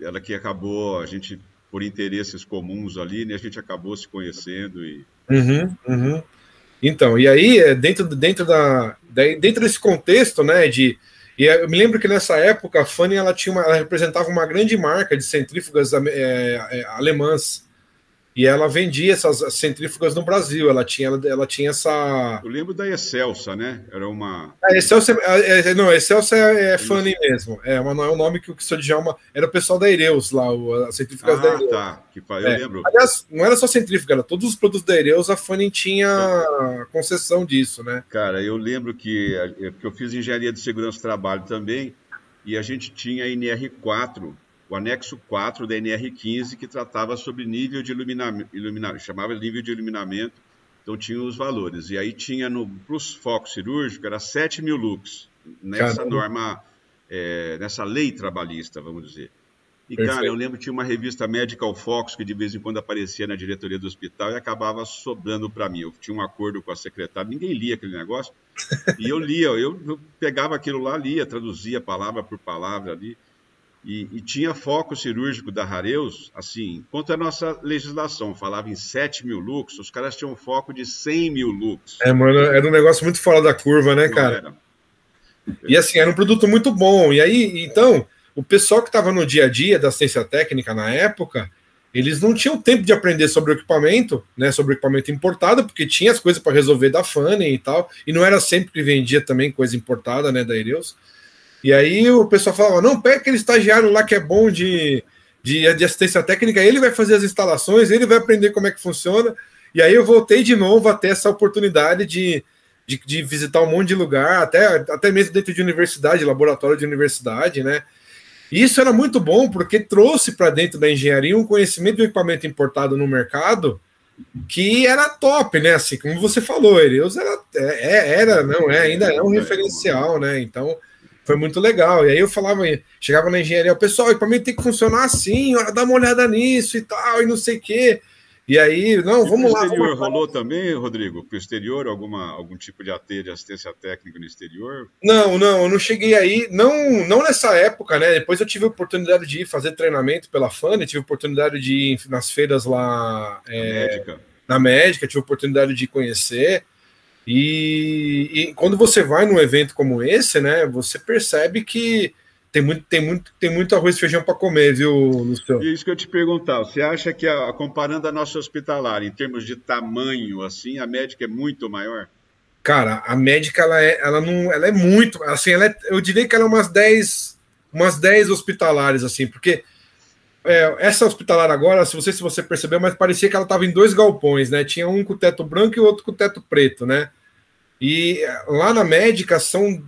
Ela que acabou, a gente, por interesses comuns ali, né, a gente acabou se conhecendo. Então, e aí, dentro desse contexto, né, e eu me lembro que nessa época a Fanny ela representava uma grande marca de centrífugas alemãs, e ela vendia essas centrífugas no Brasil, ela tinha essa... Eu lembro da Excelsa, né? Era uma... Excelsa, não, Excelsa é Fanny mesmo, não é o nome que o senhor Djalma... Era o pessoal da Ereus lá, as centrífugas da Ereus. Tá, eu lembro. Aliás, não era só centrífuga, era todos os produtos da Ereus, a Fanny tinha concessão disso, né? Cara, eu lembro que eu fiz engenharia de segurança do trabalho também, e a gente tinha a NR4, o anexo 4 da NR15, que tratava sobre nível de iluminamento, chamava nível de iluminamento, então tinha os valores. E aí tinha para os focos cirúrgicos, era 7.000 lux, nessa norma, nessa lei trabalhista, vamos dizer. E, cara, eu lembro que tinha uma revista Medical Focus, que de vez em quando aparecia na diretoria do hospital e acabava sobrando para mim. Eu tinha um acordo com a secretária, ninguém lia aquele negócio, e eu lia, eu pegava aquilo lá, lia, traduzia palavra por palavra ali. E tinha foco cirúrgico da Hareus, assim, enquanto a nossa legislação falava em 7.000 lux, os caras tinham foco de 100.000 lux. Mano, era um negócio muito fora da curva, né, cara? E assim, era um produto muito bom. E aí, então, o pessoal que estava no dia a dia da assistência técnica na época, eles não tinham tempo de aprender sobre o equipamento, né, sobre o equipamento importado, porque tinha as coisas para resolver da Fanny e tal, e não era sempre que vendia também coisa importada, né, da Ereus. E aí o pessoal falava, não, pega aquele estagiário lá que é bom de assistência técnica, ele vai fazer as instalações, ele vai aprender como é que funciona. E aí eu voltei de novo a ter essa oportunidade de visitar um monte de lugar, até mesmo dentro de universidade, laboratório de universidade, né? E isso era muito bom, porque trouxe para dentro da engenharia um conhecimento do equipamento importado no mercado que era top, né? Assim, como você falou, Ereus ainda é um referencial, né? Então... foi muito legal. E aí eu chegava na engenharia, o pessoal, o equipamento tem que funcionar assim, dá uma olhada nisso e tal, e não sei o quê. E aí, não, vamos lá. O exterior rolou também, Rodrigo? Para o exterior, algum tipo de AT de assistência técnica no exterior? Não, eu não cheguei aí, não nessa época, né? Depois eu tive a oportunidade de ir fazer treinamento pela Fanny, tive a oportunidade de ir nas feiras lá na Médica, tive a oportunidade de conhecer. E quando você vai num evento como esse, né, você percebe que tem muito arroz e feijão para comer, viu, Luciano? E isso que eu te perguntar, você acha que, comparando a nossa hospitalar, em termos de tamanho, assim, a médica é muito maior? Cara, a médica, ela é muito, assim, eu diria que ela é umas 10 hospitalares, assim, porque essa hospitalar agora, se você percebeu, mas parecia que ela estava em 2 galpões, né, tinha um com o teto branco e o outro com o teto preto, né, e lá na médica são,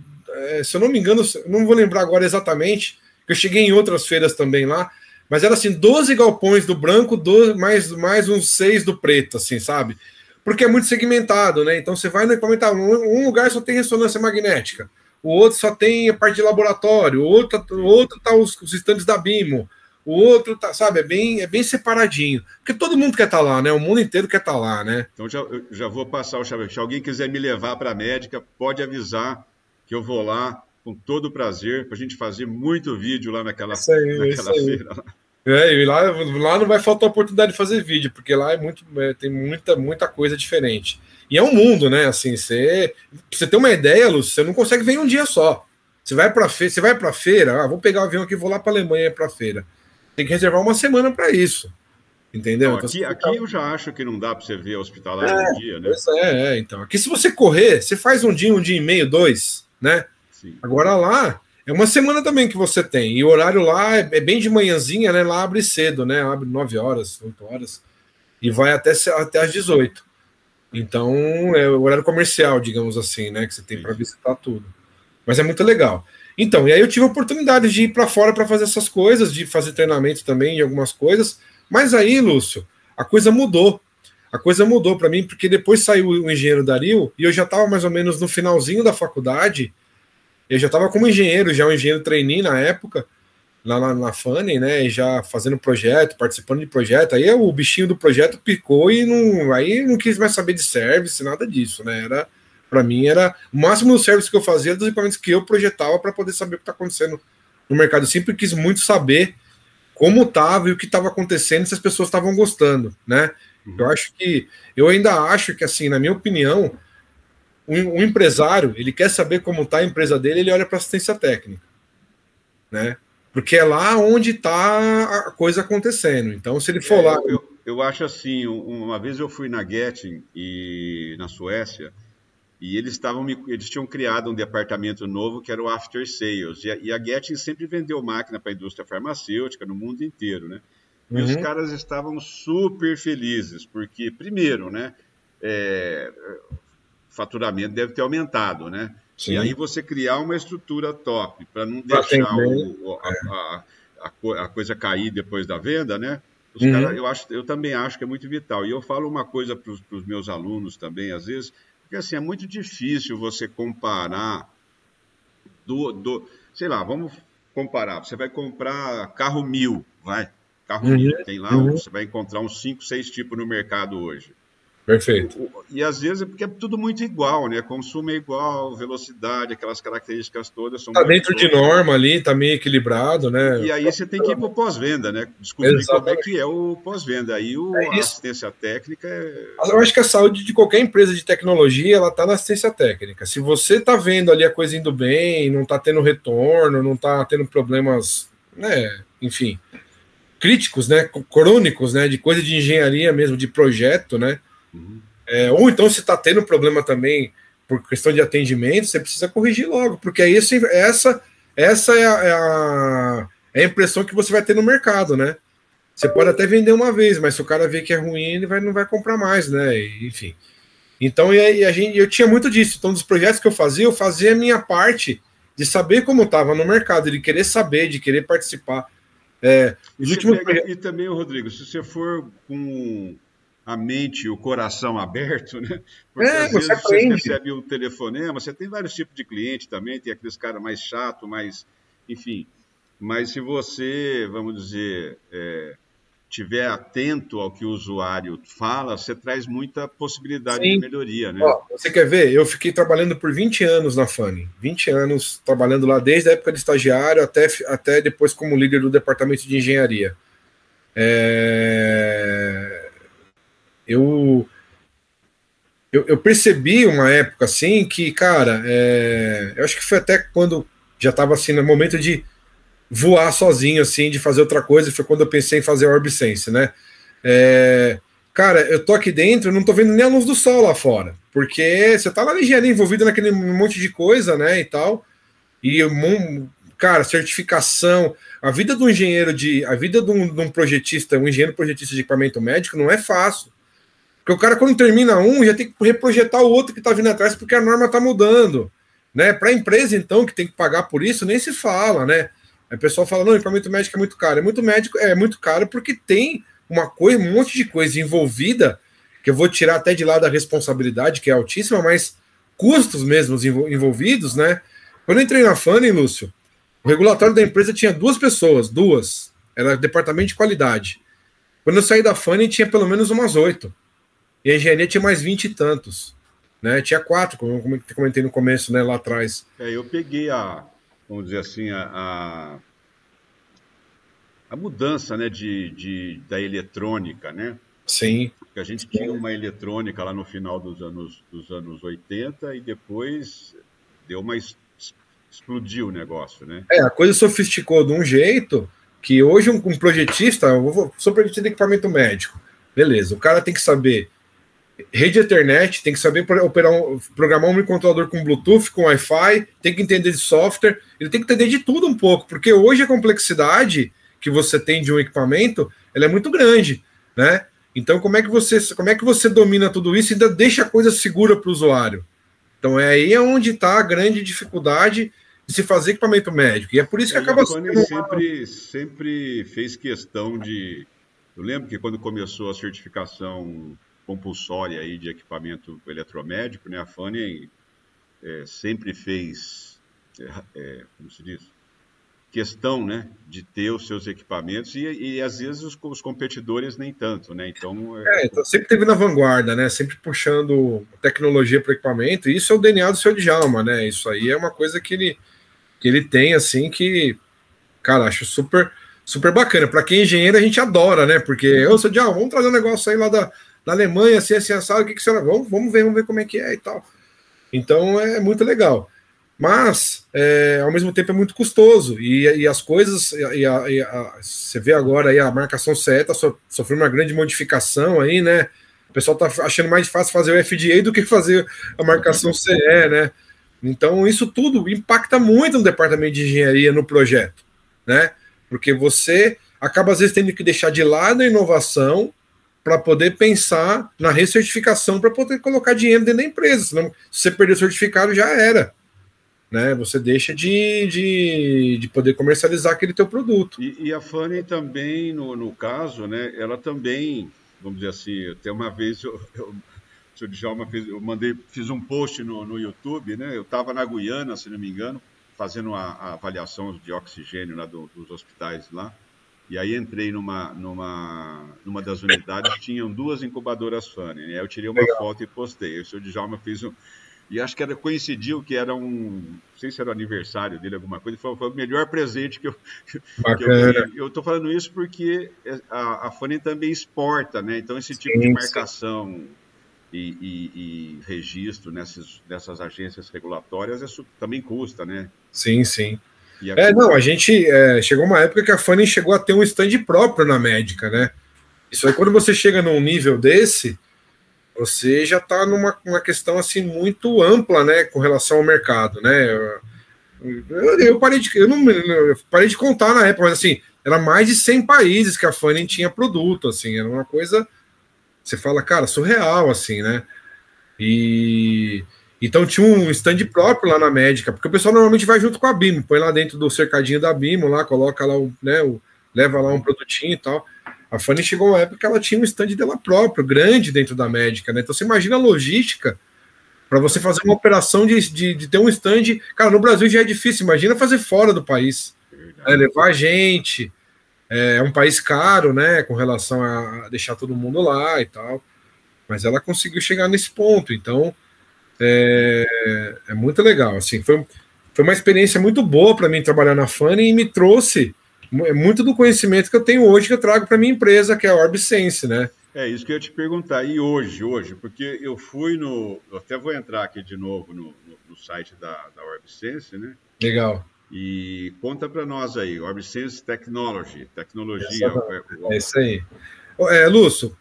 se eu não me engano, não vou lembrar agora exatamente, que eu cheguei em outras feiras também lá, mas era assim, 12 galpões do branco, mais uns 6 do preto, assim, sabe? Porque é muito segmentado, né? Então você vai no equipamento, um lugar só tem ressonância magnética, o outro só tem a parte de laboratório, o outro tá os estandes da BIMO, o outro tá, sabe, é bem separadinho. Porque todo mundo quer estar lá, né? O mundo inteiro quer estar lá, né? Então eu já vou passar o chave. Se alguém quiser me levar para a médica, pode avisar que eu vou lá com todo o prazer para a gente fazer muito vídeo lá naquela feira. E lá não vai faltar oportunidade de fazer vídeo, porque lá tem muita coisa diferente. E é um mundo, né? Assim, pra você ter uma ideia, Lúcio, você não consegue ver em um dia só. Você vai para feira, vou pegar o avião aqui e vou lá para a Alemanha para a feira. Tem que reservar uma semana para isso. Entendeu? Não, então, aqui eu já acho que não dá para você ver hospitalar um dia, né? Então. Aqui, se você correr, você faz um dia e meio, 2, né? Sim. Agora lá, é uma semana também que você tem. E o horário lá é bem de manhãzinha, né? Lá abre cedo, né? Abre 9 horas, 8 horas. E vai até às 18. Então, é o horário comercial, digamos assim, né? Que você tem para visitar tudo. Mas é muito legal. Então, e aí eu tive a oportunidade de ir para fora para fazer essas coisas, de fazer treinamento também de algumas coisas. Mas aí, Lúcio, a coisa mudou. A coisa mudou para mim, porque depois saiu o engenheiro Dario, e eu já estava mais ou menos no finalzinho da faculdade. Eu já estava como engenheiro, já um engenheiro trainee na época, lá na Fanny, né? E já fazendo projeto, participando de projeto. Aí o bichinho do projeto picou e não quis mais saber de service, nada disso, né? Para mim, era o máximo do serviço que eu fazia dos equipamentos que eu projetava para poder saber o que está acontecendo no mercado. Eu sempre quis muito saber como estava e o que estava acontecendo, se as pessoas estavam gostando, né? Eu ainda acho que, assim, na minha opinião, um empresário, ele quer saber como está a empresa dele, ele olha para assistência técnica, né? Porque é lá onde está a coisa acontecendo. Então, se ele for lá... Eu acho assim, uma vez eu fui na Getin, na Suécia, e eles tinham criado um departamento novo que era o After Sales, e a Getin sempre vendeu máquina para a indústria farmacêutica no mundo inteiro, né? E os caras estavam super felizes, porque, primeiro, né, faturamento deve ter aumentado, né? Sim. E aí você criar uma estrutura top para não deixar a coisa cair depois da venda, né? Eu também acho que é muito vital. E eu falo uma coisa para os meus alunos também, às vezes, porque assim, é muito difícil você comparar sei lá, vamos comparar. Você vai comprar carro 1000, carro 1000. Tem lá, você vai encontrar uns 5, 6 tipos no mercado hoje. Perfeito. E às vezes é porque é tudo muito igual, né? Consumo é igual, velocidade, aquelas características todas são. Tá dentro de norma ali, tá meio equilibrado, né? E aí você tem que ir para o pós-venda, né? Descobrir como é que é o pós-venda. Aí a assistência técnica Eu acho que a saúde de qualquer empresa de tecnologia, ela tá na assistência técnica. Se você tá vendo ali a coisa indo bem, não tá tendo retorno, não tá tendo problemas, né? Enfim, críticos, né? Crônicos, né? De coisa de engenharia mesmo, de projeto, né? Ou então, se está tendo problema também por questão de atendimento, você precisa corrigir logo, porque aí essa é a impressão que você vai ter no mercado, né? Você pode até vender uma vez, mas se o cara ver que é ruim, ele não vai comprar mais, né? Enfim. Então, eu tinha muito disso. Então, dos projetos que eu fazia a minha parte de saber como estava no mercado, de querer saber, de querer participar. E também, Rodrigo, se você for com a mente e o coração aberto, né? Porque às vezes você recebe um telefonema, você tem vários tipos de cliente também, tem aqueles caras mais chato, mais, enfim. Mas se você, vamos dizer, tiver atento ao que o usuário fala, você traz muita possibilidade de melhoria, né? Você quer ver? Eu fiquei trabalhando por 20 anos na Funny, 20 anos trabalhando lá, desde a época de estagiário até depois como líder do departamento de engenharia. Eu percebi uma época assim que, cara, eu acho que foi até quando já estava assim no momento de voar sozinho, assim, de fazer outra coisa, foi quando eu pensei em fazer a Orbisense, né? Cara, eu tô aqui dentro, não tô vendo nem a luz do sol lá fora, porque você tá lá na engenharia envolvido naquele monte de coisa, né, e tal, e cara, certificação, a vida do engenheiro, a vida de um projetista, um engenheiro projetista de equipamento médico não é fácil. Porque o cara, quando termina já tem que reprojetar o outro que está vindo atrás, porque a norma está mudando. Né? Para a empresa, então, que tem que pagar por isso, nem se fala, né? Aí o pessoal fala, não, equipamento médico é muito caro. É muito caro porque tem um monte de coisa envolvida, que eu vou tirar até de lá da responsabilidade, que é altíssima, mas custos mesmos envolvidos, né? Quando eu entrei na Funny, Lúcio, o regulatório da empresa tinha 2 pessoas, era departamento de qualidade. Quando eu saí da Funny, tinha pelo menos umas 8. E a engenharia tinha mais 20 e tantos. Né? Tinha 4, como eu comentei no começo, né, lá atrás. Eu peguei vamos dizer assim, a mudança, né, da eletrônica, né? Sim. Porque a gente tinha uma eletrônica lá no final dos anos 80 e depois explodiu o negócio, né? A coisa sofisticou de um jeito que hoje um projetista, sou projetista de equipamento médico, beleza, o cara tem que saber rede Ethernet, tem que saber programar um microcontrolador com Bluetooth, com Wi-Fi, tem que entender de software, ele tem que entender de tudo um pouco, porque hoje a complexidade que você tem de um equipamento, ela é muito grande, né? Então, como é que você domina tudo isso e ainda deixa a coisa segura para o usuário? Então, aí é onde está a grande dificuldade de se fazer equipamento médico. E é por isso que acaba sendo... sempre fez questão de... Eu lembro que quando começou a certificação compulsória aí de equipamento eletromédico, né? A Funny sempre fez, como se diz, questão, né, de ter os seus equipamentos e às vezes os competidores nem tanto, né? Então, então sempre teve na vanguarda, né? Sempre puxando tecnologia para o equipamento. E isso é o DNA do seu Djalma, né? Isso aí é uma coisa que ele tem, assim, que, cara, acho super, super bacana. Para quem é engenheiro, a gente adora, né? Porque, seu Djalma, vamos trazer um negócio aí lá na Alemanha, assim, assado, o que será? Vamos ver como é que é e tal. Então é muito legal. Mas, ao mesmo tempo, é muito custoso. E as coisas, você vê agora aí a marcação CE está sofrendo uma grande modificação aí, né? O pessoal está achando mais fácil fazer o FDA do que fazer a marcação CE, né? Então, isso tudo impacta muito no departamento de engenharia, no projeto, né? Porque você acaba, às vezes, tendo que deixar de lado a inovação para poder pensar na recertificação, para poder colocar dinheiro dentro da empresa. Senão, se você perder o certificado, já era. Né? Você deixa de poder comercializar aquele teu produto. E a Fanny também, no caso, né? Ela também, vamos dizer assim, até uma vez o senhor Djalma fiz um post no YouTube, né? Eu estava na Guiana, se não me engano, fazendo a avaliação de oxigênio lá dos hospitais lá. E aí entrei numa das unidades, tinham 2 incubadoras Fanny. Né? Eu tirei uma foto e postei. O senhor Djalma fez um... E acho que coincidiu que era não sei se era o aniversário dele, alguma coisa, foi o melhor presente que eu ganhei. Eu estou falando isso porque a Fanny também exporta, né? Então esse tipo de marcação e registro nessas agências regulatórias também custa, né? Sim. A gente chegou uma época que a Fanny chegou a ter um stand próprio na médica, né? Isso aí, quando você chega num nível desse, você já está numa questão assim muito ampla, né, com relação ao mercado, né? Eu parei de contar na época, mas assim, era mais de 100 países que a Fanny tinha produto, assim, era uma coisa, você fala, cara, surreal, assim, né? E então tinha um stand próprio lá na médica, porque o pessoal normalmente vai junto com a Bimo, põe lá dentro do cercadinho da Bimo, lá, coloca lá leva lá um produtinho e tal. A Fanny chegou uma época que ela tinha um stand dela próprio, grande dentro da médica, né? Então você imagina a logística para você fazer uma operação de ter um stand. Cara, no Brasil já é difícil, imagina fazer fora do país. Levar gente. É um país caro, né? Com relação a deixar todo mundo lá e tal. Mas ela conseguiu chegar nesse ponto. Então é muito legal. Assim, foi uma experiência muito boa para mim trabalhar na Fanny e me trouxe muito do conhecimento que eu tenho hoje que eu trago para minha empresa, que é a OrbSense, né? É isso que eu ia te perguntar. E hoje, porque eu fui eu até vou entrar aqui de novo no site da OrbSense, né? Legal. E conta para nós aí, OrbSense Technologia. É isso aí. Lúcio,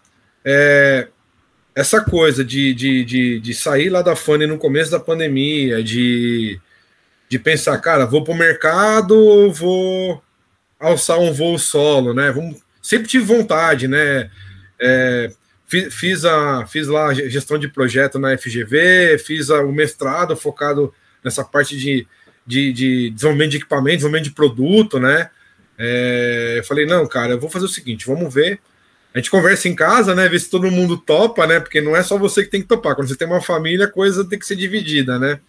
essa coisa de sair lá da Fanny no começo da pandemia, de pensar, cara, vou para o mercado, vou alçar um voo solo, né? Sempre tive vontade, né? Fiz lá a gestão de projeto na FGV, fiz o mestrado focado nessa parte de desenvolvimento de equipamento, desenvolvimento de produto, né? Eu falei, não, cara, eu vou fazer o seguinte, vamos ver. A gente conversa em casa, né? Ver se todo mundo topa, né? Porque não é só você que tem que topar. Quando você tem uma família, a coisa tem que ser dividida, né?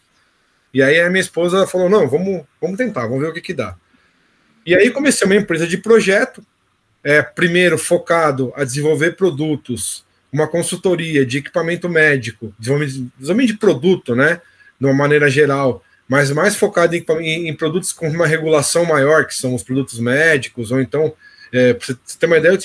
E aí a minha esposa falou, não, vamos tentar, vamos ver o que dá. E aí comecei uma empresa de projeto, primeiro focado a desenvolver produtos, uma consultoria de equipamento médico, desenvolvimento de produto, né, de uma maneira geral, mas mais focado em produtos com uma regulação maior, que são os produtos médicos, ou então, para você ter uma ideia,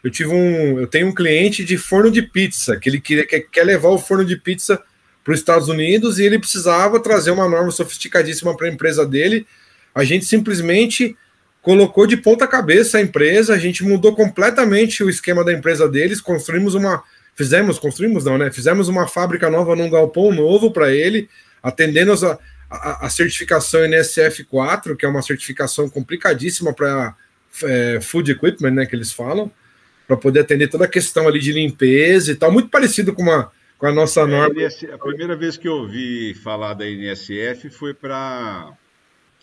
eu tenho um cliente de forno de pizza, que ele quer levar o forno de pizza para os Estados Unidos e ele precisava trazer uma norma sofisticadíssima para a empresa dele. A gente simplesmente colocou de ponta cabeça a empresa, a gente mudou completamente o esquema da empresa deles, fizemos uma fábrica nova num galpão novo para ele, atendendo a certificação NSF 4, que é uma certificação complicadíssima para food equipment, né, que eles falam, para poder atender toda a questão ali de limpeza e tal, muito parecido com a nossa norma. A primeira vez que eu ouvi falar da NSF foi para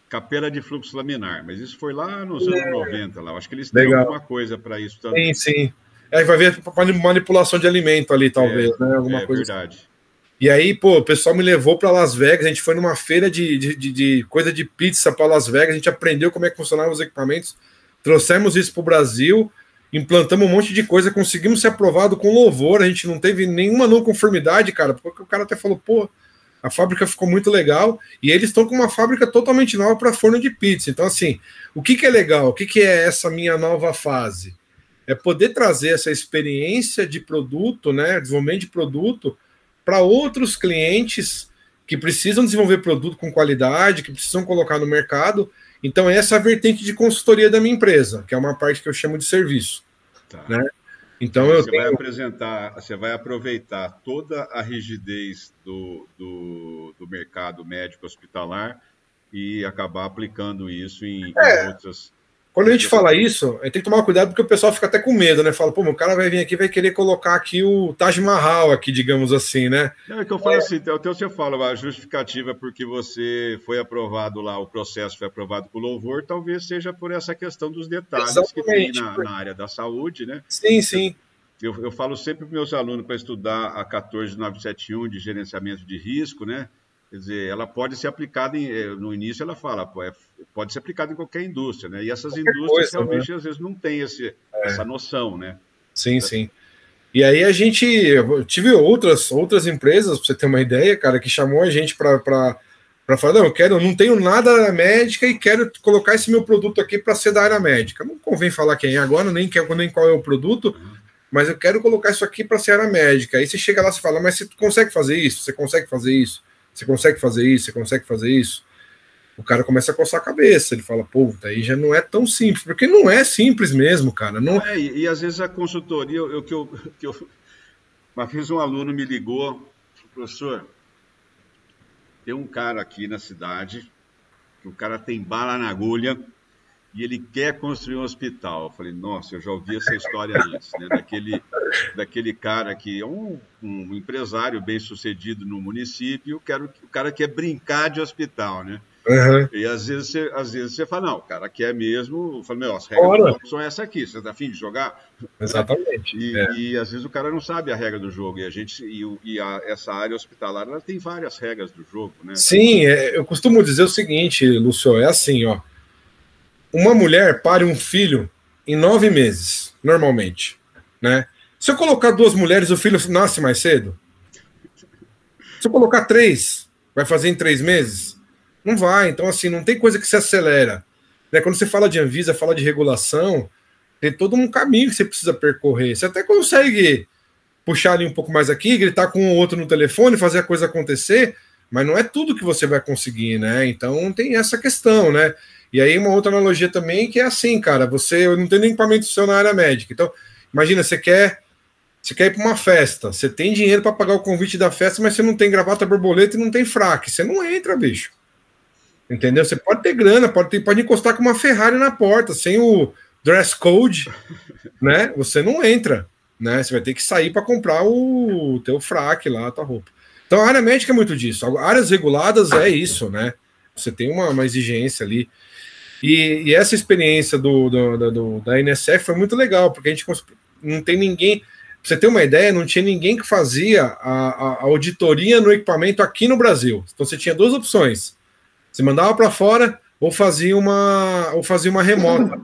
capela de fluxo laminar, mas isso foi lá nos anos 90, lá. Acho que eles têm alguma coisa para isso também. Sim. Vai ver manipulação de alimento ali, talvez, né? Alguma coisa. Verdade. Assim. E aí, o pessoal me levou para Las Vegas, a gente foi numa feira de coisa de pizza para Las Vegas, a gente aprendeu como é que funcionavam os equipamentos, trouxemos isso para o Brasil, implantamos um monte de coisa, conseguimos ser aprovado com louvor, a gente não teve nenhuma não conformidade, cara, porque o cara até falou, a fábrica ficou muito legal, e eles estão com uma fábrica totalmente nova para forno de pizza. Então, assim, o que é legal? O que é essa minha nova fase? é poder trazer essa experiência de produto, né, desenvolvimento de produto, para outros clientes que precisam desenvolver produto com qualidade, que precisam colocar no mercado. Então, essa é a vertente de consultoria da minha empresa, que é uma parte que eu chamo de serviço. Tá. Né? Então, você vai aproveitar toda a rigidez do mercado médico hospitalar e acabar aplicando isso em outras. Quando a gente fala isso, a gente tem que tomar cuidado porque o pessoal fica até com medo, né? Fala, pô, o cara vai vir aqui e vai querer colocar aqui o Taj Mahal aqui, digamos assim, né? Não, é que eu falo assim, até você fala, a justificativa porque você foi aprovado lá, o processo foi aprovado com louvor, talvez seja por essa questão dos detalhes que tem na área da saúde, né? Sim, sim. Eu falo sempre para meus alunos para estudar a 14971 de gerenciamento de risco, né? Quer dizer, ela pode ser aplicada, no início ela fala, pode ser aplicada em qualquer indústria, né? E essas indústrias realmente, às vezes, não têm essa noção, né? Sim, sim. E aí eu tive outras empresas, para você ter uma ideia, cara, que chamou a gente para falar, não tenho nada da área médica e quero colocar esse meu produto aqui para ser da área médica. Não convém falar quem é agora, nem qual é o produto, mas eu quero colocar isso aqui para ser área médica. Aí você chega lá e fala, mas você consegue fazer isso? Você consegue fazer isso? Você consegue fazer isso? Você consegue fazer isso? O cara começa a coçar a cabeça. Ele fala, pô, daí já não é tão simples. Porque não é simples mesmo, cara. Não... E às vezes a consultoria... Uma vez um aluno me ligou, professor, tem um cara aqui na cidade, que o cara tem bala na agulha e ele quer construir um hospital. Eu falei, nossa, eu já ouvi essa história antes, né? Daquele cara que é um empresário bem sucedido no município, o cara quer brincar de hospital, né? Uhum. E às vezes você fala, não, o cara quer mesmo, fala, as regras do jogo são essa aqui, você tá afim de jogar? Exatamente. E às vezes o cara não sabe a regra do jogo, essa área hospitalar, ela tem várias regras do jogo, né? Sim, eu costumo dizer o seguinte, Lúcio, é assim, ó, uma mulher pare um filho em 9 meses, normalmente, né? Se eu colocar 2 mulheres, o filho nasce mais cedo? Se eu colocar 3, vai fazer em 3 meses? Não vai. Então, assim, não tem coisa que se acelera. Né? Quando você fala de Anvisa, fala de regulação, tem todo um caminho que você precisa percorrer. Você até consegue puxar ali um pouco mais aqui, gritar com o outro no telefone, fazer a coisa acontecer, mas não é tudo que você vai conseguir, né? Então, tem essa questão, né? E aí, uma outra analogia também que é assim, cara, eu não tenho nem equipamento seu na área médica. Então, imagina, você quer ir para uma festa, você tem dinheiro para pagar o convite da festa, mas você não tem gravata borboleta e não tem fraque. Você não entra, bicho. Entendeu? Você pode ter grana, pode encostar com uma Ferrari na porta, sem o dress code, né? Você não entra, né? Você vai ter que sair para comprar o teu fraque lá, a tua roupa. Então, a área médica é muito disso. Áreas reguladas é isso, né? Você tem uma exigência ali. E essa experiência da NSF foi muito legal, porque a gente não tem ninguém... Pra você ter uma ideia, não tinha ninguém que fazia a auditoria no equipamento aqui no Brasil. Então, você tinha 2 opções. Você mandava para fora ou fazia uma remota,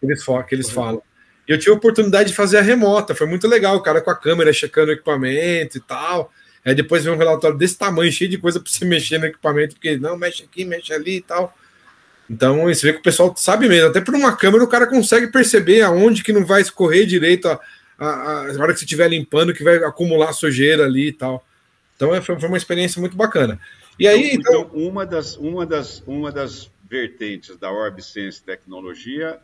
que eles falam. E eu tive a oportunidade de fazer a remota, foi muito legal, o cara com a câmera checando o equipamento e tal. Aí depois veio um relatório desse tamanho, cheio de coisa para você mexer no equipamento, porque não, mexe aqui, mexe ali e tal. Então, você vê que o pessoal sabe mesmo, até por uma câmera o cara consegue perceber aonde que não vai escorrer direito a hora que você estiver limpando, que vai acumular sujeira ali e tal. Então, foi uma experiência muito bacana. E aí, então uma das vertentes da Orbsense Tecnologia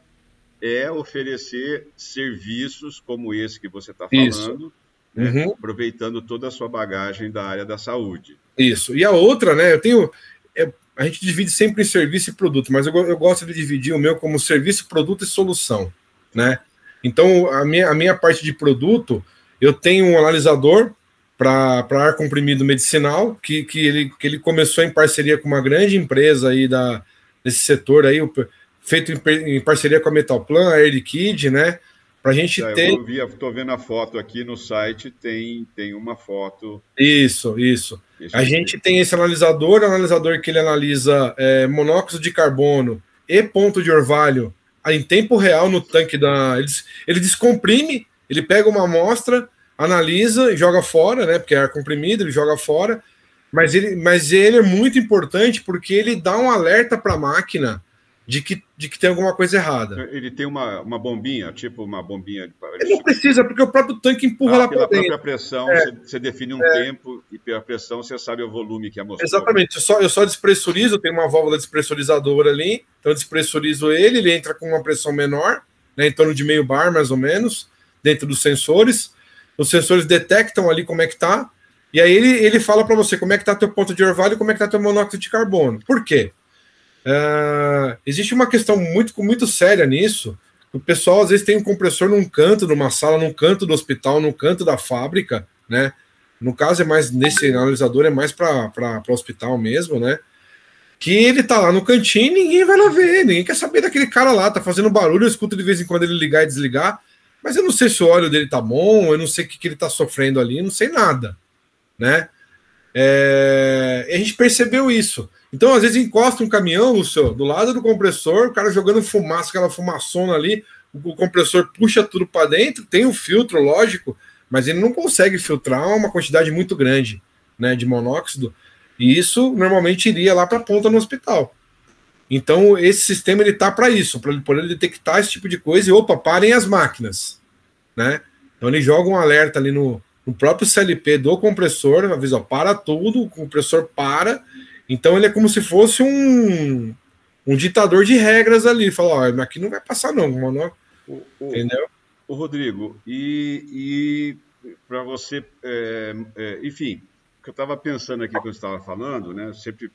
é oferecer serviços como esse que você está falando, né? Aproveitando toda a sua bagagem da área da saúde. Isso. E a outra, né? A gente divide sempre em serviço e produto, mas eu gosto de dividir o meu como serviço, produto e solução, né? Então, a minha parte de produto, eu tenho um analisador para ar comprimido medicinal, que ele começou em parceria com uma grande empresa aí desse setor aí, feito em parceria com a Metalplan, a Air Liquide, né? Para a gente ter... Estou vendo a foto aqui no site, tem uma foto... Isso. A gente tem esse analisador que ele analisa monóxido de carbono e ponto de orvalho em tempo real no tanque ele descomprime, ele pega uma amostra, analisa e joga fora, né? Porque é ar comprimido, ele joga fora. Mas ele é muito importante porque ele dá um alerta para a máquina de que tem alguma coisa errada. Ele tem uma bombinha, tipo uma bombinha. Ele não precisa, porque o próprio tanque empurra lá para dentro. Pela própria pressão, você define um tempo, e pela pressão você sabe o volume que é mostrado. Exatamente, eu só despressurizo, tem uma válvula despressurizadora ali, então eu despressurizo ele entra com uma pressão menor, né, em torno de meio bar, mais ou menos, dentro dos sensores. Os sensores detectam ali como é que tá, e aí ele fala para você como é que tá teu ponto de orvalho e como é que tá teu monóxido de carbono. Por quê? Existe uma questão muito séria nisso. O pessoal às vezes tem um compressor num canto de uma sala, num canto do hospital, num canto da fábrica, né? No caso é mais nesse analisador, é mais para hospital mesmo, né? Que ele tá lá no cantinho e ninguém vai lá ver, ninguém quer saber daquele cara lá, tá fazendo barulho, eu escuto de vez em quando ele ligar e desligar, mas eu não sei se o óleo dele tá bom, eu não sei o que ele tá sofrendo ali, não sei nada, né? A gente percebeu isso. Então, às vezes, encosta um caminhão, Lúcio, do lado do compressor, o cara jogando fumaça, aquela fumaçona ali, o compressor puxa tudo para dentro, tem um filtro, lógico, mas ele não consegue filtrar uma quantidade muito grande, né, de monóxido, e isso normalmente iria lá para a ponta no hospital. Então, esse sistema ele tá para isso, para ele poder detectar esse tipo de coisa e, opa, parem as máquinas, né? Então, ele joga um alerta ali no próprio CLP do compressor, avisa, ó, para tudo, o compressor para. Então ele é como se fosse um ditador de regras ali. Fala, ó, aqui não vai passar não, mano. Entendeu? O Rodrigo, e para você, enfim, o que eu estava pensando aqui quando você estava falando, né? Sempre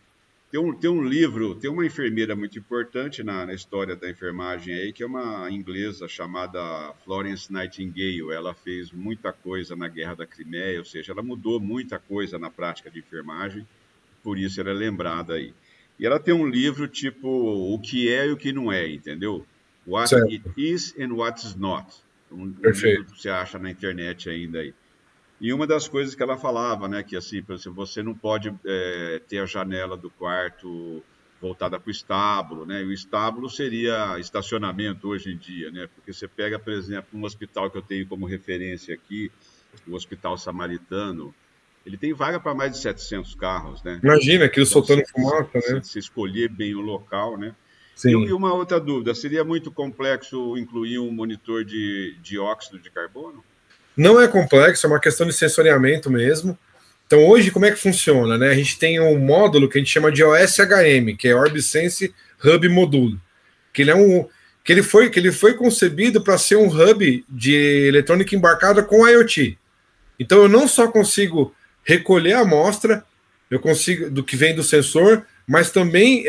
tem um livro, tem uma enfermeira muito importante na história da enfermagem aí, que é uma inglesa chamada Florence Nightingale. Ela fez muita coisa na Guerra da Crimeia, ou seja, ela mudou muita coisa na prática de enfermagem, por isso ela é lembrada aí. E ela tem um livro tipo O que é e o que não é, entendeu? What Certo. it is and what is not. Um Perfeito. livro que você acha na internet ainda aí. E uma das coisas que ela falava, né, que assim, por exemplo, você não pode ter a janela do quarto voltada para o estábulo, né? E o estábulo seria estacionamento hoje em dia, né? Porque você pega, por exemplo, um hospital que eu tenho como referência aqui, o Hospital Samaritano, ele tem vaga para mais de 700 carros, né? Imagina aquilo então, soltando fumaça, né? Se escolher bem o local, né? Sim. E uma outra dúvida, seria muito complexo incluir um monitor de dióxido de carbono? Não é complexo, é uma questão de sensoriamento mesmo. Então hoje como é que funciona, né? A gente tem um módulo que a gente chama de OSHM, que é OrbSense Hub Module, que ele foi concebido para ser um hub de eletrônica embarcada com IoT. Então eu não só consigo recolher a amostra, eu consigo do que vem do sensor, mas também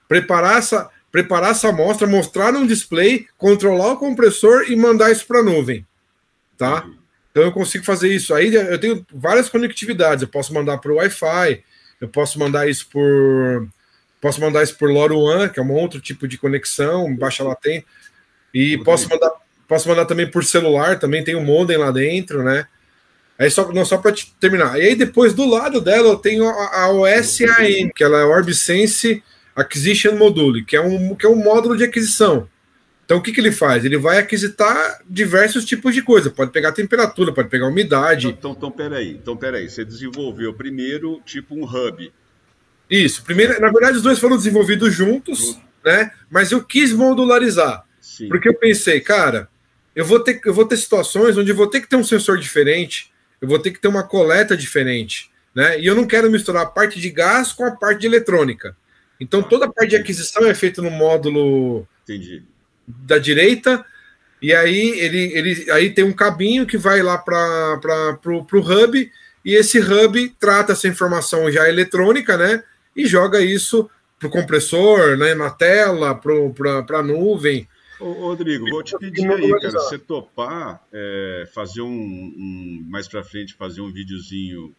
preparar essa amostra, mostrar num display, controlar o compressor e mandar isso para a nuvem. Tá? Então eu consigo fazer isso. Aí eu tenho várias conectividades. Eu posso mandar por Wi-Fi, eu posso mandar isso por LoRaWAN, que é um outro tipo de conexão, baixa latência. E posso mandar também por celular, também tem um modem lá dentro, né? Aí só para terminar. E aí depois do lado dela eu tenho a OSAM, que ela é OrbSense Acquisition Module, que é um módulo de aquisição. Então, o que ele faz? Ele vai aquisitar diversos tipos de coisa. Pode pegar temperatura, pode pegar umidade. Então, peraí. Você desenvolveu primeiro tipo um hub. Isso. Primeiro, na verdade, os dois foram desenvolvidos juntos, né? Mas eu quis modularizar. Sim. Porque eu pensei, cara, eu vou ter situações onde eu vou ter que ter um sensor diferente, eu vou ter que ter uma coleta diferente, né? E eu não quero misturar a parte de gás com a parte de eletrônica. Então, toda a parte de aquisição é feita no módulo... Entendi. Da direita, e aí aí tem um cabinho que vai lá para o hub, e esse hub trata essa informação já eletrônica, né? E joga isso para o compressor, né, na tela, para a nuvem. Ô, Rodrigo, vou te pedir aí, cara, você topar fazer mais para frente, fazer um videozinho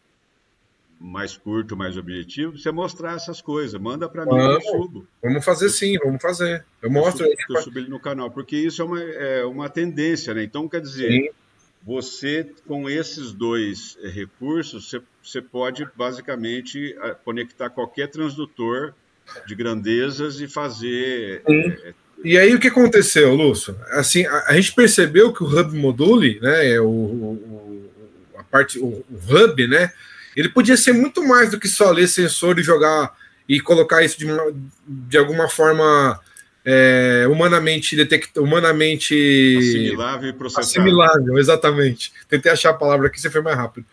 mais curto, mais objetivo, você mostrar essas coisas, manda para mim, eu subo. Vamos fazer sim, vamos fazer. Eu mostro. Eu subo ele no canal, porque isso é uma tendência, né? Então, quer dizer, sim. Você, com esses dois recursos, você pode, basicamente, conectar qualquer transdutor de grandezas e fazer... E aí, o que aconteceu, Lúcio? Assim, a gente percebeu que o Hub Module, né, o Hub, né, ele podia ser muito mais do que só ler sensor e jogar e colocar isso de alguma forma humanamente assimilável e processável. Assimilável, exatamente. Tentei achar a palavra aqui, você foi mais rápido.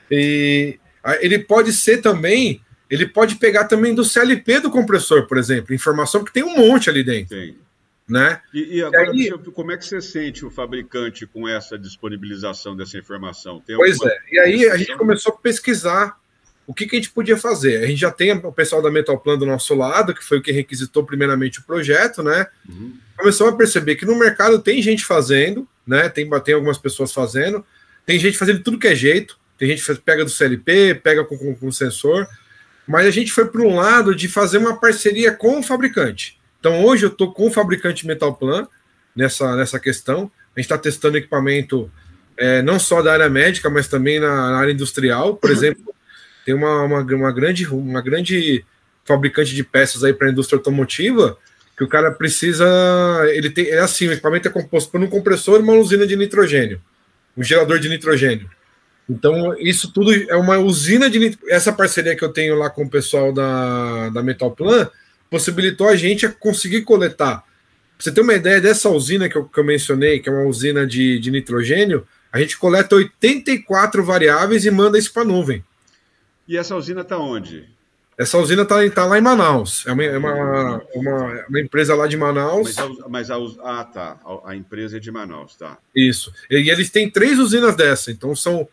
E ele pode ser também, ele pode pegar também do CLP do compressor, por exemplo, informação, porque tem um monte ali dentro. Tem. Né? E agora, como é que você sente o fabricante com essa disponibilização dessa informação? Pois é, e aí a gente começou a pesquisar o que a gente podia fazer. A gente já tem o pessoal da Metalplan do nosso lado, que foi o que requisitou primeiramente o projeto, né? Uhum. Começamos a perceber que no mercado tem gente fazendo, né? Tem algumas pessoas fazendo, tem gente fazendo tudo que é jeito, tem gente que pega do CLP, pega com sensor, mas a gente foi para um lado de fazer uma parceria com o fabricante. Então, hoje eu estou com o fabricante Metalplan nessa questão. A gente está testando equipamento não só da área médica, mas também na área industrial. Por exemplo, tem uma grande fabricante de peças aí para a indústria automotiva, que o cara precisa... É assim, o equipamento é composto por um compressor e uma usina de nitrogênio, um gerador de nitrogênio. Então, isso tudo é uma usina de nitrogênio. Essa parceria que eu tenho lá com o pessoal da Metalplan possibilitou a gente a conseguir coletar. Pra você ter uma ideia dessa usina que eu mencionei, que é uma usina de nitrogênio, a gente coleta 84 variáveis e manda isso para a nuvem. E essa usina está onde? Essa usina está lá em Manaus. É uma empresa lá de Manaus. Tá. A empresa é de Manaus, tá. Isso. E eles têm 3 usinas dessa, então são...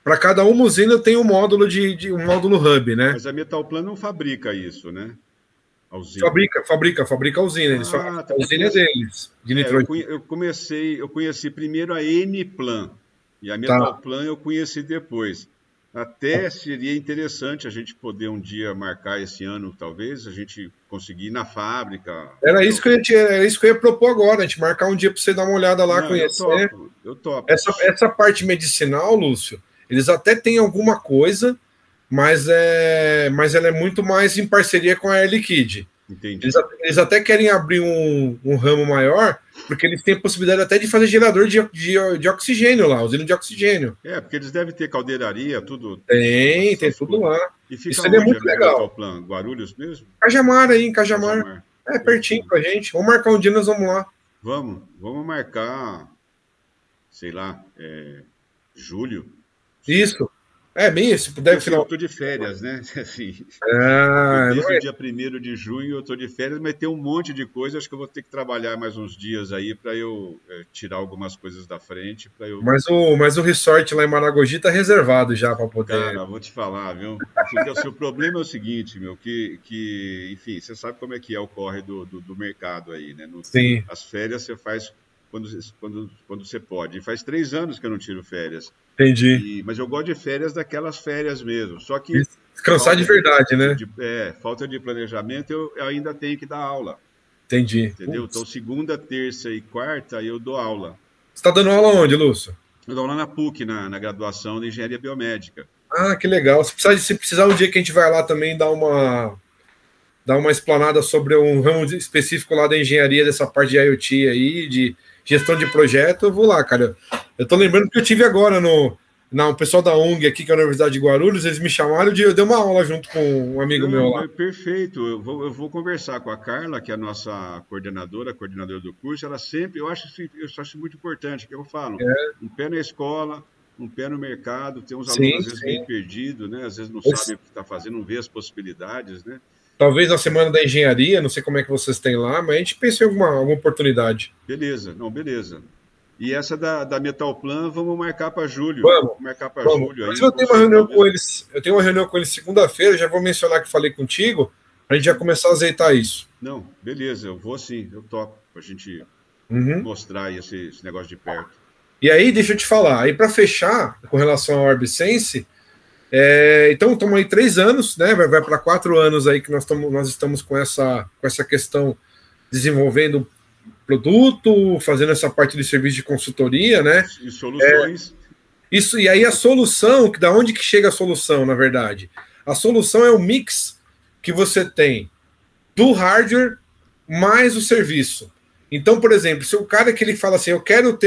Para cada uma usina tem um módulo um módulo hub, né? Mas a Metalplan não fabrica isso, né? A usina. Fabrica a usina. Eles a usina é deles. De eu conheci primeiro a Eniplan. E a Metalplan eu conheci depois. Até seria interessante a gente poder um dia marcar esse ano, talvez, a gente conseguir ir na fábrica. Era isso que eu ia propor agora, a gente marcar um dia para você dar uma olhada lá, conhecer. Eu topo. Essa parte medicinal, Lúcio, eles até têm alguma coisa, mas ela é muito mais em parceria com a Air Liquide. Entendi. Eles até querem abrir um ramo maior, porque eles têm a possibilidade até de fazer gerador de oxigênio lá, usina de oxigênio. Porque eles devem ter caldeiraria, tudo. Tem tudo lá. E fica isso é muito legal. Guarulhos mesmo? Cajamar aí, em Cajamar. É pertinho pra gente. Vamos marcar um dia, nós vamos lá. Vamos marcar, sei lá, julho. Isso. Bem isso. Puder final. Eu tô de férias, né? Assim, desde o dia 1º de junho eu tô de férias, mas tem um monte de coisa. Acho que eu vou ter que trabalhar mais uns dias aí para eu tirar algumas coisas da frente. Mas o resort lá em Maragogi tá reservado já para poder. Cara, vou te falar, viu? Porque o seu problema é o seguinte, meu, que enfim, você sabe como é que é o corre do mercado aí, né? Sim. As férias você faz quando você pode. E faz 3 anos que eu não tiro férias. Entendi. Mas eu gosto de férias daquelas férias mesmo. Só que... Descansar de verdade, né? Falta de planejamento, eu ainda tenho que dar aula. Entendi. Entendeu? Então, segunda, terça e quarta, eu dou aula. Você está dando aula onde, Lúcio? Eu dou aula na PUC, na graduação de Engenharia Biomédica. Ah, que legal. Se precisar um dia que a gente vai lá também dar uma explanada sobre um ramo específico lá da engenharia, dessa parte de IoT aí, de gestão de projeto, eu vou lá, cara. Eu tô lembrando que eu tive agora o pessoal da ONG aqui, que é a Universidade de Guarulhos, eles me chamaram eu dei uma aula junto com um amigo meu lá. Perfeito. Eu vou conversar com a Carla, que é a nossa coordenadora do curso. Ela sempre, eu acho muito importante, que eu falo, um pé na escola, um pé no mercado, tem uns alunos às vezes meio perdidos, né? Às vezes não sabem o que está fazendo, não vê as possibilidades, né? Talvez na semana da engenharia, não sei como é que vocês têm lá, mas a gente pensa em alguma oportunidade. Beleza. E essa da Metalplan, vamos marcar para julho. Vamos marcar para julho. Mas eu tenho uma reunião com eles. Eu tenho uma reunião com eles segunda-feira, já vou mencionar que falei contigo, para a gente já começar a azeitar isso. Não, beleza, eu vou sim, eu topo, para a gente mostrar esse negócio de perto. E aí, deixa eu te falar, aí para fechar, com relação ao OrbSense, então estamos aí 3 anos, né? Vai para 4 anos aí que nós estamos com essa questão desenvolvendo produto, fazendo essa parte de serviço de consultoria, né? E soluções. Isso, e aí a solução, da onde que chega a solução, na verdade? A solução é o mix que você tem do hardware mais o serviço. Então, por exemplo, se o cara que ele fala assim, eu quero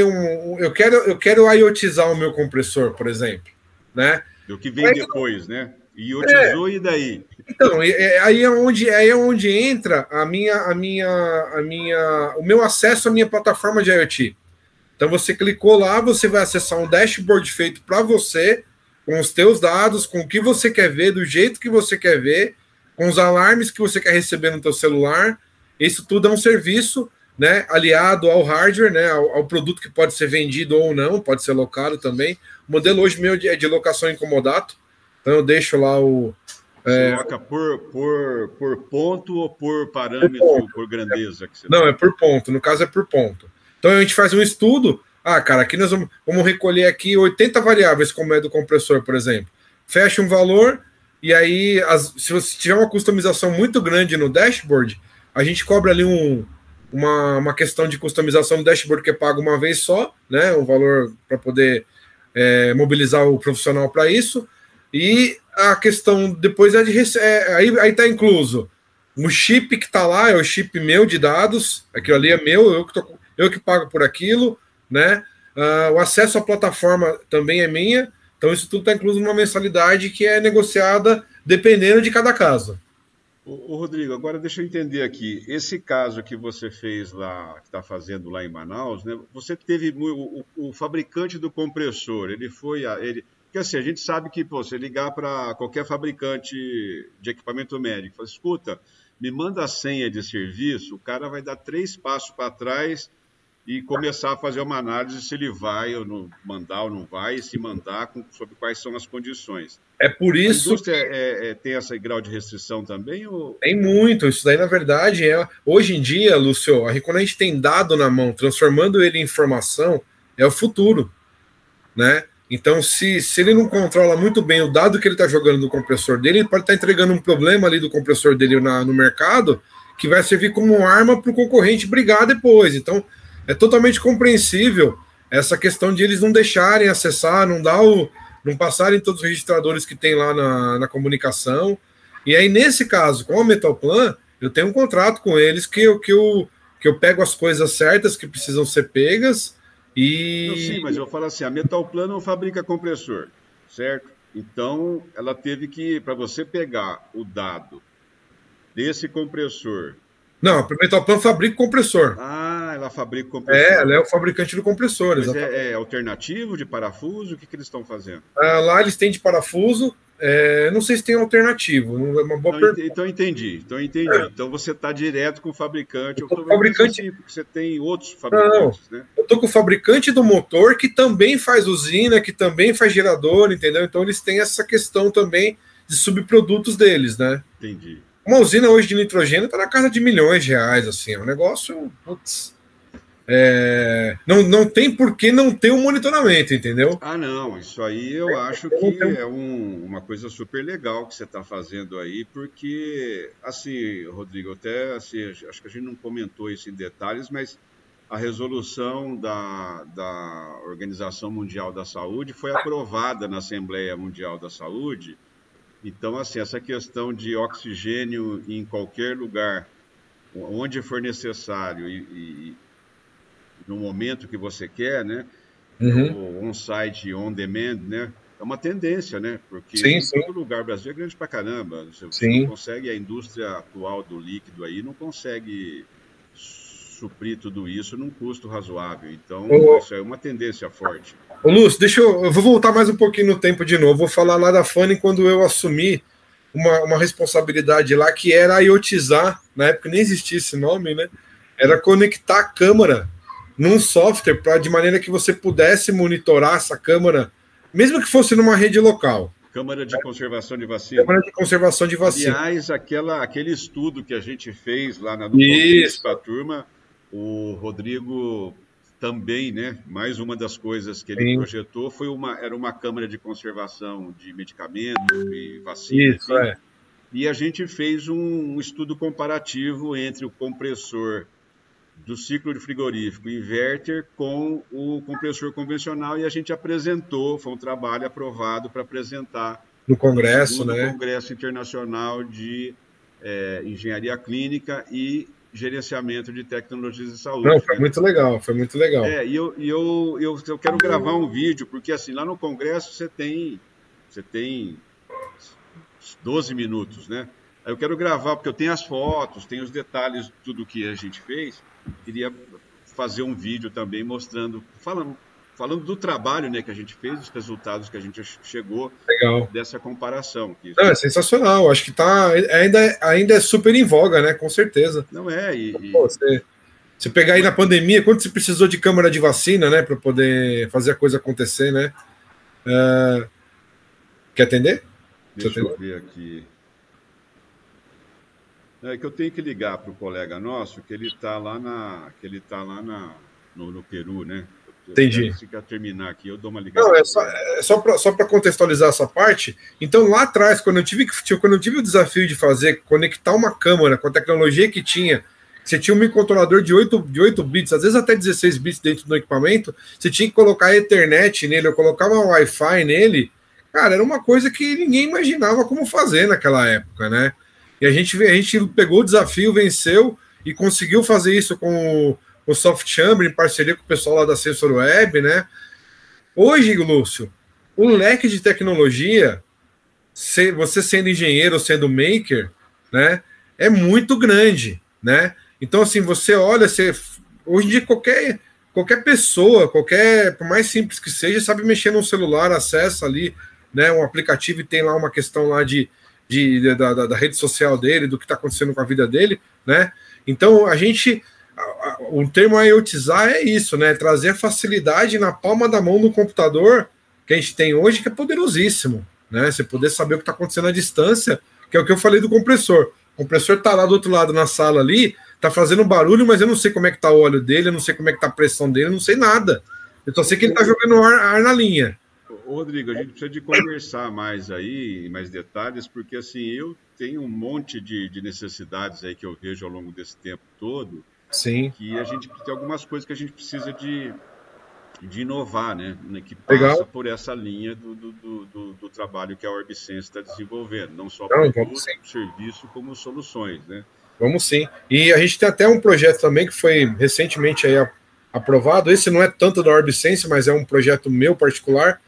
IoTizar o meu compressor, por exemplo, né? O que vem depois, né? IoTizou e daí? Então, aí é onde entra o meu acesso à minha plataforma de IoT. Então você clicou lá, você vai acessar um dashboard feito para você, com os teus dados, com o que você quer ver, do jeito que você quer ver, com os alarmes que você quer receber no teu celular. Isso tudo é um serviço, né, aliado ao hardware, né, ao produto que pode ser vendido ou não, pode ser locado também. O modelo hoje meu é de locação em comodato, então eu deixo lá o... Você loca por ponto ou por parâmetro, por grandeza? Que você Não, é por ponto. No caso é por ponto. Então a gente faz um estudo. Ah, cara, aqui nós vamos recolher aqui 80 variáveis, como é do compressor, por exemplo. Fecha um valor e aí, se você tiver uma customização muito grande no dashboard, a gente cobra ali uma questão de customização no dashboard que é pago uma vez só, né? Um valor para poder mobilizar o profissional para isso. E a questão depois aí está incluso o chip que está lá, é o chip meu de dados, aquilo ali é meu, eu que pago por aquilo, né? O acesso à plataforma também é minha, então isso tudo está incluso numa mensalidade que é negociada dependendo de cada caso. Ô, Rodrigo, agora deixa eu entender aqui. Esse caso que você fez lá, que está fazendo lá em Manaus, né? Você teve o fabricante do compressor, ele foi porque assim, a gente sabe que, pô, você ligar para qualquer fabricante de equipamento médico, fala, escuta, me manda a senha de serviço, o cara vai dar 3 passos para trás e começar a fazer uma análise se ele vai ou não mandar ou não vai, e se mandar, sobre quais são as condições. É por isso. A indústria tem esse grau de restrição também? Ou... Tem muito. Isso daí, na verdade, hoje em dia, Lúcio, quando a gente tem dado na mão, transformando ele em informação, é o futuro, né? Então, se ele não controla muito bem o dado que ele está jogando do compressor dele, ele pode estar entregando um problema ali do compressor dele no mercado que vai servir como arma para o concorrente brigar depois. Então, é totalmente compreensível essa questão de eles não deixarem acessar, não passarem todos os registradores que tem lá na comunicação. E aí, nesse caso, com a Metalplan, eu tenho um contrato com eles que eu pego as coisas certas que precisam ser pegas. Não, sim, mas eu falo assim, a Metalplan não fabrica compressor, certo? Então, ela teve que, para você pegar o dado desse compressor... Não, a Metalplan fabrica compressor. Ah, ela fabrica compressor. Ela é o fabricante do compressor. Mas é alternativo de parafuso? O que eles estão fazendo? Lá eles têm de parafuso. Não sei se tem alternativo. É uma boa pergunta. Então entendi. Então você está direto com o fabricante. O fabricante... Assim, porque você tem outros fabricantes, não, né? Eu estou com o fabricante do motor, que também faz usina, que também faz gerador, entendeu? Então eles têm essa questão também de subprodutos deles, né? Entendi. Uma usina hoje de nitrogênio está na casa de milhões de reais, assim. É um negócio... Putz, não tem por que não ter um monitoramento, entendeu? Ah, não, isso aí eu acho que é uma coisa super legal que você está fazendo aí, porque, assim, Rodrigo, até assim, acho que a gente não comentou isso em detalhes, mas a resolução da Organização Mundial da Saúde foi aprovada na Assembleia Mundial da Saúde. Então, assim, essa questão de oxigênio em qualquer lugar, onde for necessário e no momento que você quer, né? O on-site, on-demand, né? É uma tendência, né? Porque sim, em todo lugar, o Brasil é grande pra caramba. Você não consegue, a indústria atual do líquido aí não consegue suprir tudo isso num custo razoável. Então, isso é uma tendência forte. Ô, Lúcio, eu vou voltar mais um pouquinho no tempo de novo. Vou falar lá da Fanny quando eu assumi uma responsabilidade lá que era iotizar, na época nem existia esse nome, né? Era conectar a câmara num software de maneira que você pudesse monitorar essa câmara, mesmo que fosse numa rede local. Câmara de conservação de vacina. Câmara de conservação de vacina. Aliás, aquele estudo que a gente fez lá na Conferência para a turma, o Rodrigo também, né? Mais uma das coisas que ele projetou era uma câmara de conservação de medicamentos e vacina. Isso, E a gente fez um estudo comparativo entre o compressor do ciclo de frigorífico inverter com o compressor convencional e a gente apresentou, foi um trabalho aprovado para apresentar no Congresso, né? No Congresso Internacional de Engenharia Clínica e Gerenciamento de Tecnologias de Saúde. Não, foi muito legal, foi muito legal. E eu quero gravar um vídeo, porque assim, lá no Congresso você tem 12 minutos, né? Aí eu quero gravar, porque eu tenho as fotos, tenho os detalhes de tudo que a gente fez. Queria fazer um vídeo também mostrando, falando do trabalho, né, que a gente fez, dos resultados que a gente chegou. Legal. Dessa comparação. Não, é sensacional, acho que ainda é super em voga, né? Com certeza. Não é, Pô, você pegar aí na pandemia, quanto você precisou de câmara de vacina, né, para poder fazer a coisa acontecer, né? Quer atender? Deixa eu ver aqui. É que eu tenho que ligar para o colega nosso, que ele está lá no Peru, né? Entendi. Se quer terminar aqui, eu dou uma ligada. Não, só para contextualizar essa parte. Então, lá atrás, quando eu tive o desafio de conectar uma câmera com a tecnologia que tinha, você tinha um microcontrolador de 8 bits, às vezes até 16 bits dentro do equipamento, você tinha que colocar a Ethernet nele, eu colocava um Wi-Fi nele, cara, era uma coisa que ninguém imaginava como fazer naquela época, né? E a gente pegou o desafio, venceu e conseguiu fazer isso com o Soft Chamber, em parceria com o pessoal lá da Sensor Web, né? Hoje, Lúcio, o leque de tecnologia, você sendo engenheiro ou sendo maker, né, é muito grande, né? Então, assim, você olha, hoje em dia qualquer pessoa, por mais simples que seja, sabe mexer no celular, acessa ali, né, um aplicativo e tem lá uma questão lá da rede social dele, do que está acontecendo com a vida dele, né? Então, o termo IoTizar é isso, né? Trazer a facilidade na palma da mão do computador que a gente tem hoje, que é poderosíssimo, né? Você poder saber o que está acontecendo à distância, que é o que eu falei do compressor. O compressor está lá do outro lado na sala ali, está fazendo barulho, mas eu não sei como é que está o óleo dele, eu não sei como é que está a pressão dele, eu não sei nada. Eu só sei que ele está jogando ar na linha. Rodrigo, a gente precisa de conversar mais aí, mais detalhes, porque assim, eu tenho um monte de necessidades aí que eu vejo ao longo desse tempo todo. Sim. Que a gente tem algumas coisas que a gente precisa de inovar, né? Que passa por essa linha do trabalho que a Orbsense está desenvolvendo, não só produto, serviço, como soluções, né? Vamos sim. E a gente tem até um projeto também que foi recentemente aí aprovado. Esse não é tanto da Orbsense, mas é um projeto meu particular,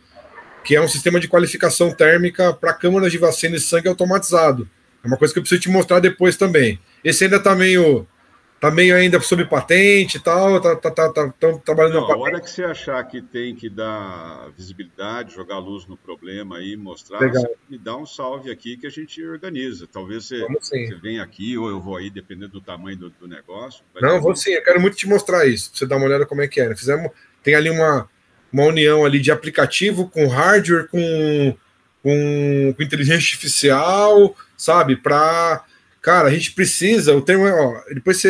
que é um sistema de qualificação térmica para câmaras de vacina de sangue automatizado. É uma coisa que eu preciso te mostrar depois também. Esse ainda está meio ainda sob patente e tal, tá trabalhando na patente. A hora que você achar que tem que dar visibilidade, jogar luz no problema aí, mostrar, você me dá um salve aqui que a gente organiza. Talvez você venha aqui ou eu vou aí, dependendo do tamanho do negócio. Não, vou sim, eu quero muito te mostrar isso, pra você dar uma olhada como é que é. Tem ali uma união ali de aplicativo com hardware, com inteligência artificial, sabe? Cara, a gente precisa, o termo é, depois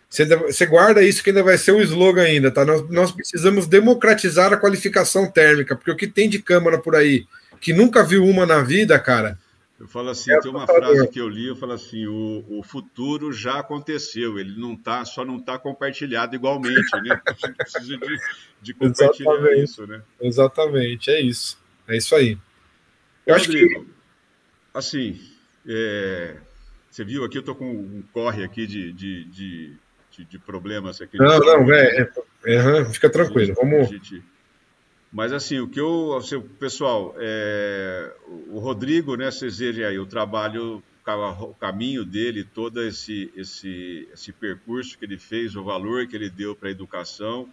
você guarda isso que ainda vai ser um slogan ainda, tá? Nós precisamos democratizar a qualificação térmica, porque o que tem de câmara por aí, que nunca viu uma na vida, cara... Eu falo assim, tem uma frase que eu li, eu falo assim, o futuro já aconteceu, ele só não está compartilhado igualmente, né? A gente precisa de compartilhar isso, né? Exatamente, é isso aí. Eu acho que... Assim, você viu aqui, eu tô com um corre aqui de problemas aqui. Não, velho, fica tranquilo, vamos... Mas assim, pessoal, o Rodrigo, né, vocês vejam aí o trabalho, o caminho dele, todo esse percurso que ele fez, o valor que ele deu para a educação,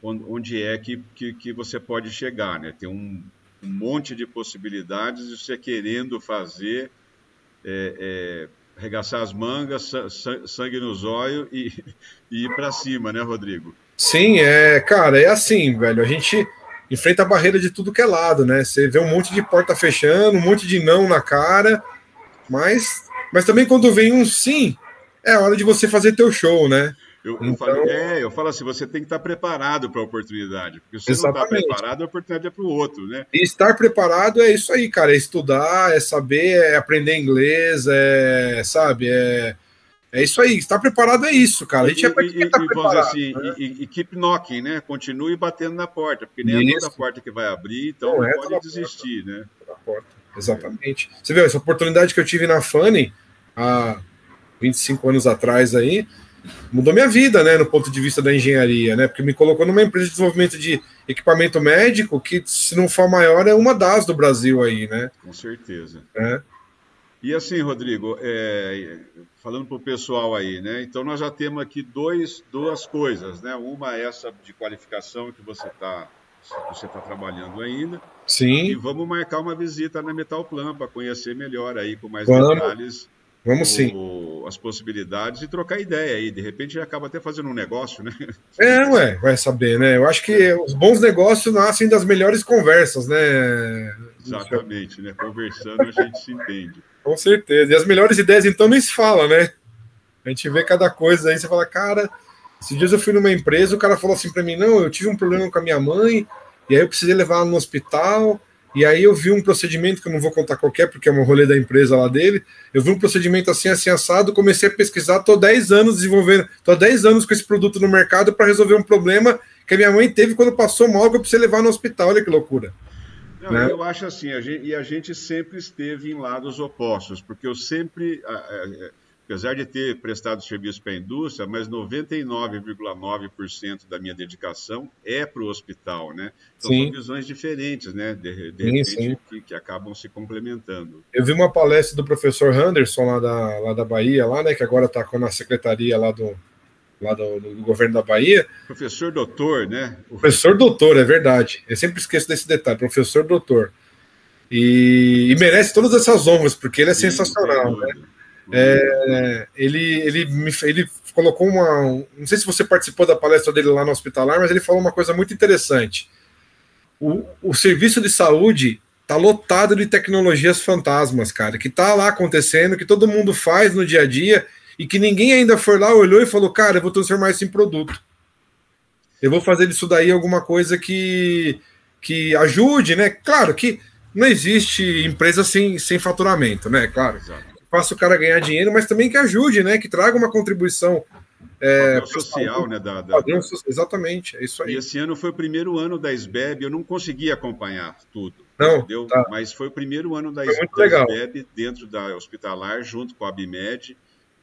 onde é que você pode chegar, né? Tem um monte de possibilidades e você querendo fazer, arregaçar as mangas, sangue nos olhos e ir para cima, né, Rodrigo? Sim, cara, é assim, velho, a gente enfrenta a barreira de tudo que é lado, né? Você vê um monte de porta fechando, um monte de não na cara, mas também quando vem um sim, é hora de você fazer teu show, né? Eu falo assim, você tem que estar preparado para a oportunidade, porque se você não está preparado, a oportunidade é para o outro, né? E estar preparado é isso aí, cara, é estudar, é saber, é aprender inglês, sabe, é isso aí, estar preparado é isso, cara. A gente vamos dizer assim, né? e keep knocking, né? Continue batendo na porta, porque nem é toda porta que vai abrir, então não pode desistir, né? Exatamente. Você viu, essa oportunidade que eu tive na Funny há 25 anos atrás aí, mudou minha vida, né, no ponto de vista da engenharia, né, porque me colocou numa empresa de desenvolvimento de equipamento médico que, se não for a maior, é uma das do Brasil aí, né? Com certeza. E assim, Rodrigo, falando para o pessoal aí, né? Então nós já temos aqui duas coisas, né? Uma é essa de qualificação que você tá trabalhando ainda, e Sim, vamos marcar uma visita na Metalplan para conhecer melhor aí com mais vamos, detalhes vamos sim. as possibilidades e trocar ideia aí. De repente acaba até fazendo um negócio, né? Ué, vai saber, né? Eu acho que os bons negócios nascem das melhores conversas, né? Exatamente, né? Conversando a gente se entende. Com certeza. E as melhores ideias, então, nem se fala, né? A gente vê cada coisa aí, você fala, cara, esses dias eu fui numa empresa, o cara falou assim para mim, não, eu tive um problema com a minha mãe, e aí eu precisei levar ela no hospital, e aí eu vi um procedimento, que eu não vou contar qual é, porque é um rolê da empresa lá dele, eu vi um procedimento assim, assim, assado, comecei a pesquisar, tô 10 anos desenvolvendo, tô há 10 anos com esse produto no mercado para resolver um problema que a minha mãe teve quando passou mal, que eu precisei levar no hospital, olha que loucura. Não, Né? eu acho assim, a gente sempre esteve em lados opostos, porque eu sempre, apesar de ter prestado serviço para a indústria, mas 99,9% da minha dedicação é para o hospital, né? Então são Sim, visões diferentes, né? De sim, repente sim. que acabam se complementando. Eu vi uma palestra do professor Henderson, lá da Bahia, lá, né, que agora está na secretaria do governo da Bahia. Professor doutor, né? Professor doutor, é verdade. Eu sempre esqueço desse detalhe, professor doutor. E merece todas essas honras, porque ele é Sim, não tem sensacional. Né? dúvida. Não tem dúvida. Ele colocou uma. Não sei se você participou da palestra dele lá no hospitalar, mas ele falou uma coisa muito interessante. O serviço de saúde tá lotado de tecnologias fantasmas, cara, que tá lá acontecendo, que todo mundo faz no dia a dia e que ninguém ainda foi lá, olhou e falou, cara, eu vou transformar isso em produto. Eu vou fazer disso daí alguma coisa que ajude, né? Claro que não existe empresa sem faturamento, né? Claro. Exato. Faça o cara ganhar dinheiro, mas também que ajude, né? Que traga uma contribuição. O papel Para social, né? Exatamente, é isso E aí. esse ano foi o primeiro ano da SBEB, eu não consegui acompanhar tudo, Não, entendeu? tá. Mas foi o primeiro ano Foi muito da legal. SBEB dentro da hospitalar, junto com a Abimed.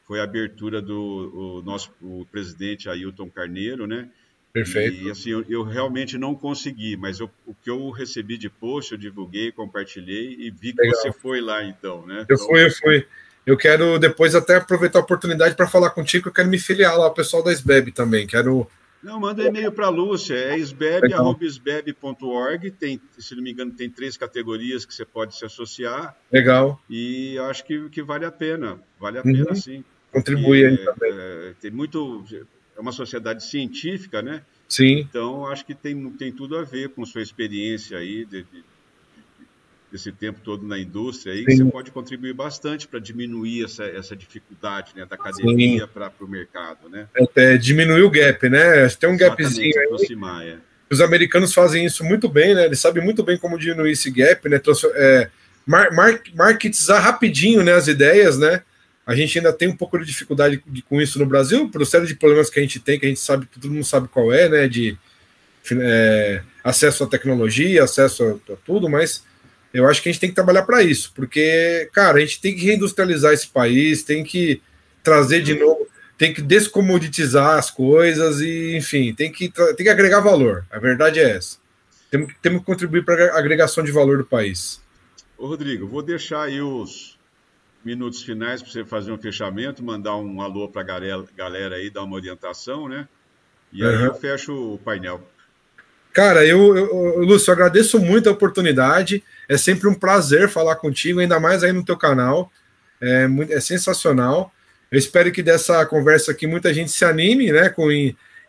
Foi a abertura do o presidente Ailton Carneiro, né? E Perfeito. assim, eu realmente não consegui, mas o que eu recebi de post, eu divulguei, compartilhei e vi que você Legal. foi lá então, né? Eu Então, fui, eu fui. Eu quero depois até aproveitar a oportunidade para falar contigo. Eu quero me filiar lá, o pessoal da SBEB também. Quero. não, manda um e-mail para a Lúcia, é Legal. sbeb@sbeb.org, tem, se não me engano, tem 3 categorias que você pode se associar, Legal. e acho que vale a pena Uhum. sim, Contribuir aí porque também. tem muito, é uma sociedade científica, né? Sim. Então acho que tem tudo a ver com sua experiência aí desse tempo todo na indústria aí, que você Sim. pode contribuir bastante para diminuir essa dificuldade, né, da Sim. academia para o mercado, né? Até diminuir o gap, né? Tem um gapzinho Exatamente, aí. aproximar, Os americanos fazem isso muito bem, né? Eles sabem muito bem como diminuir esse gap, né? Marketizar rapidinho, né, as ideias, né? A gente ainda tem um pouco de dificuldade com isso no Brasil, por série de problemas que a gente tem, que a gente sabe, todo mundo sabe qual é, né? De acesso à tecnologia, acesso a tudo, mas eu acho que a gente tem que trabalhar para isso, porque, cara, a gente tem que reindustrializar esse país, tem que trazer de novo, tem que descomoditizar as coisas e, enfim, tem que agregar valor. A verdade é essa. Temos que contribuir para a agregação de valor do país. Ô, Rodrigo, vou deixar aí os minutos finais para você fazer um fechamento, mandar um alô para a galera aí, dar uma orientação, né? E aí eu fecho o painel. Cara, Lúcio, eu agradeço muito a oportunidade. É sempre um prazer falar contigo, ainda mais aí no teu canal. É sensacional. Eu espero que dessa conversa aqui muita gente se anime, né,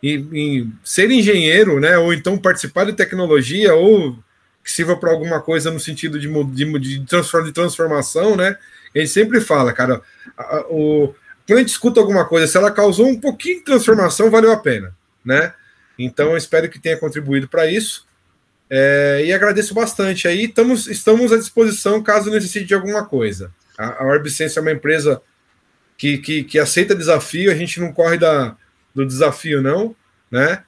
em ser engenheiro, né, ou então participar de tecnologia, ou que sirva para alguma coisa no sentido de transformação, né? A gente sempre fala, cara, quando a gente escuta alguma coisa, se ela causou um pouquinho de transformação, valeu a pena, né? Então, eu espero que tenha contribuído para isso. E agradeço bastante aí. Estamos à disposição caso necessite de alguma coisa. A Orbsense é uma empresa que aceita desafio, a gente não corre do desafio, não, né?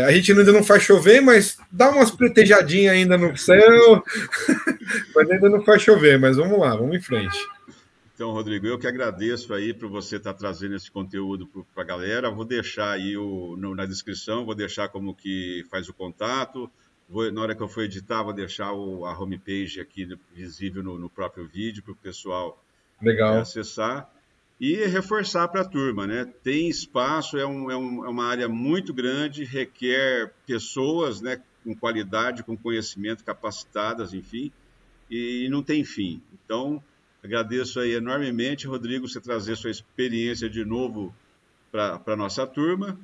A gente ainda não faz chover, mas dá umas pretejadinhas ainda no céu, mas ainda não faz chover, mas vamos lá, vamos em frente. Então, Rodrigo, eu que agradeço aí por você estar trazendo esse conteúdo para a galera. Vou deixar aí na descrição, vou deixar como que faz o contato, Na hora que eu for editar, vou deixar a homepage aqui visível no próprio vídeo para o pessoal acessar. E reforçar para a turma, né? Tem espaço, é uma área muito grande, requer pessoas, né, com qualidade, com conhecimento, capacitadas, enfim, e não tem fim. Então, agradeço aí enormemente, Rodrigo, você trazer sua experiência de novo para a nossa turma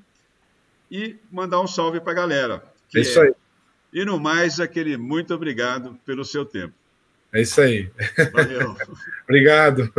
e mandar um salve para a galera. É isso aí. E no mais, aquele muito obrigado pelo seu tempo. É isso aí. Valeu. Obrigado.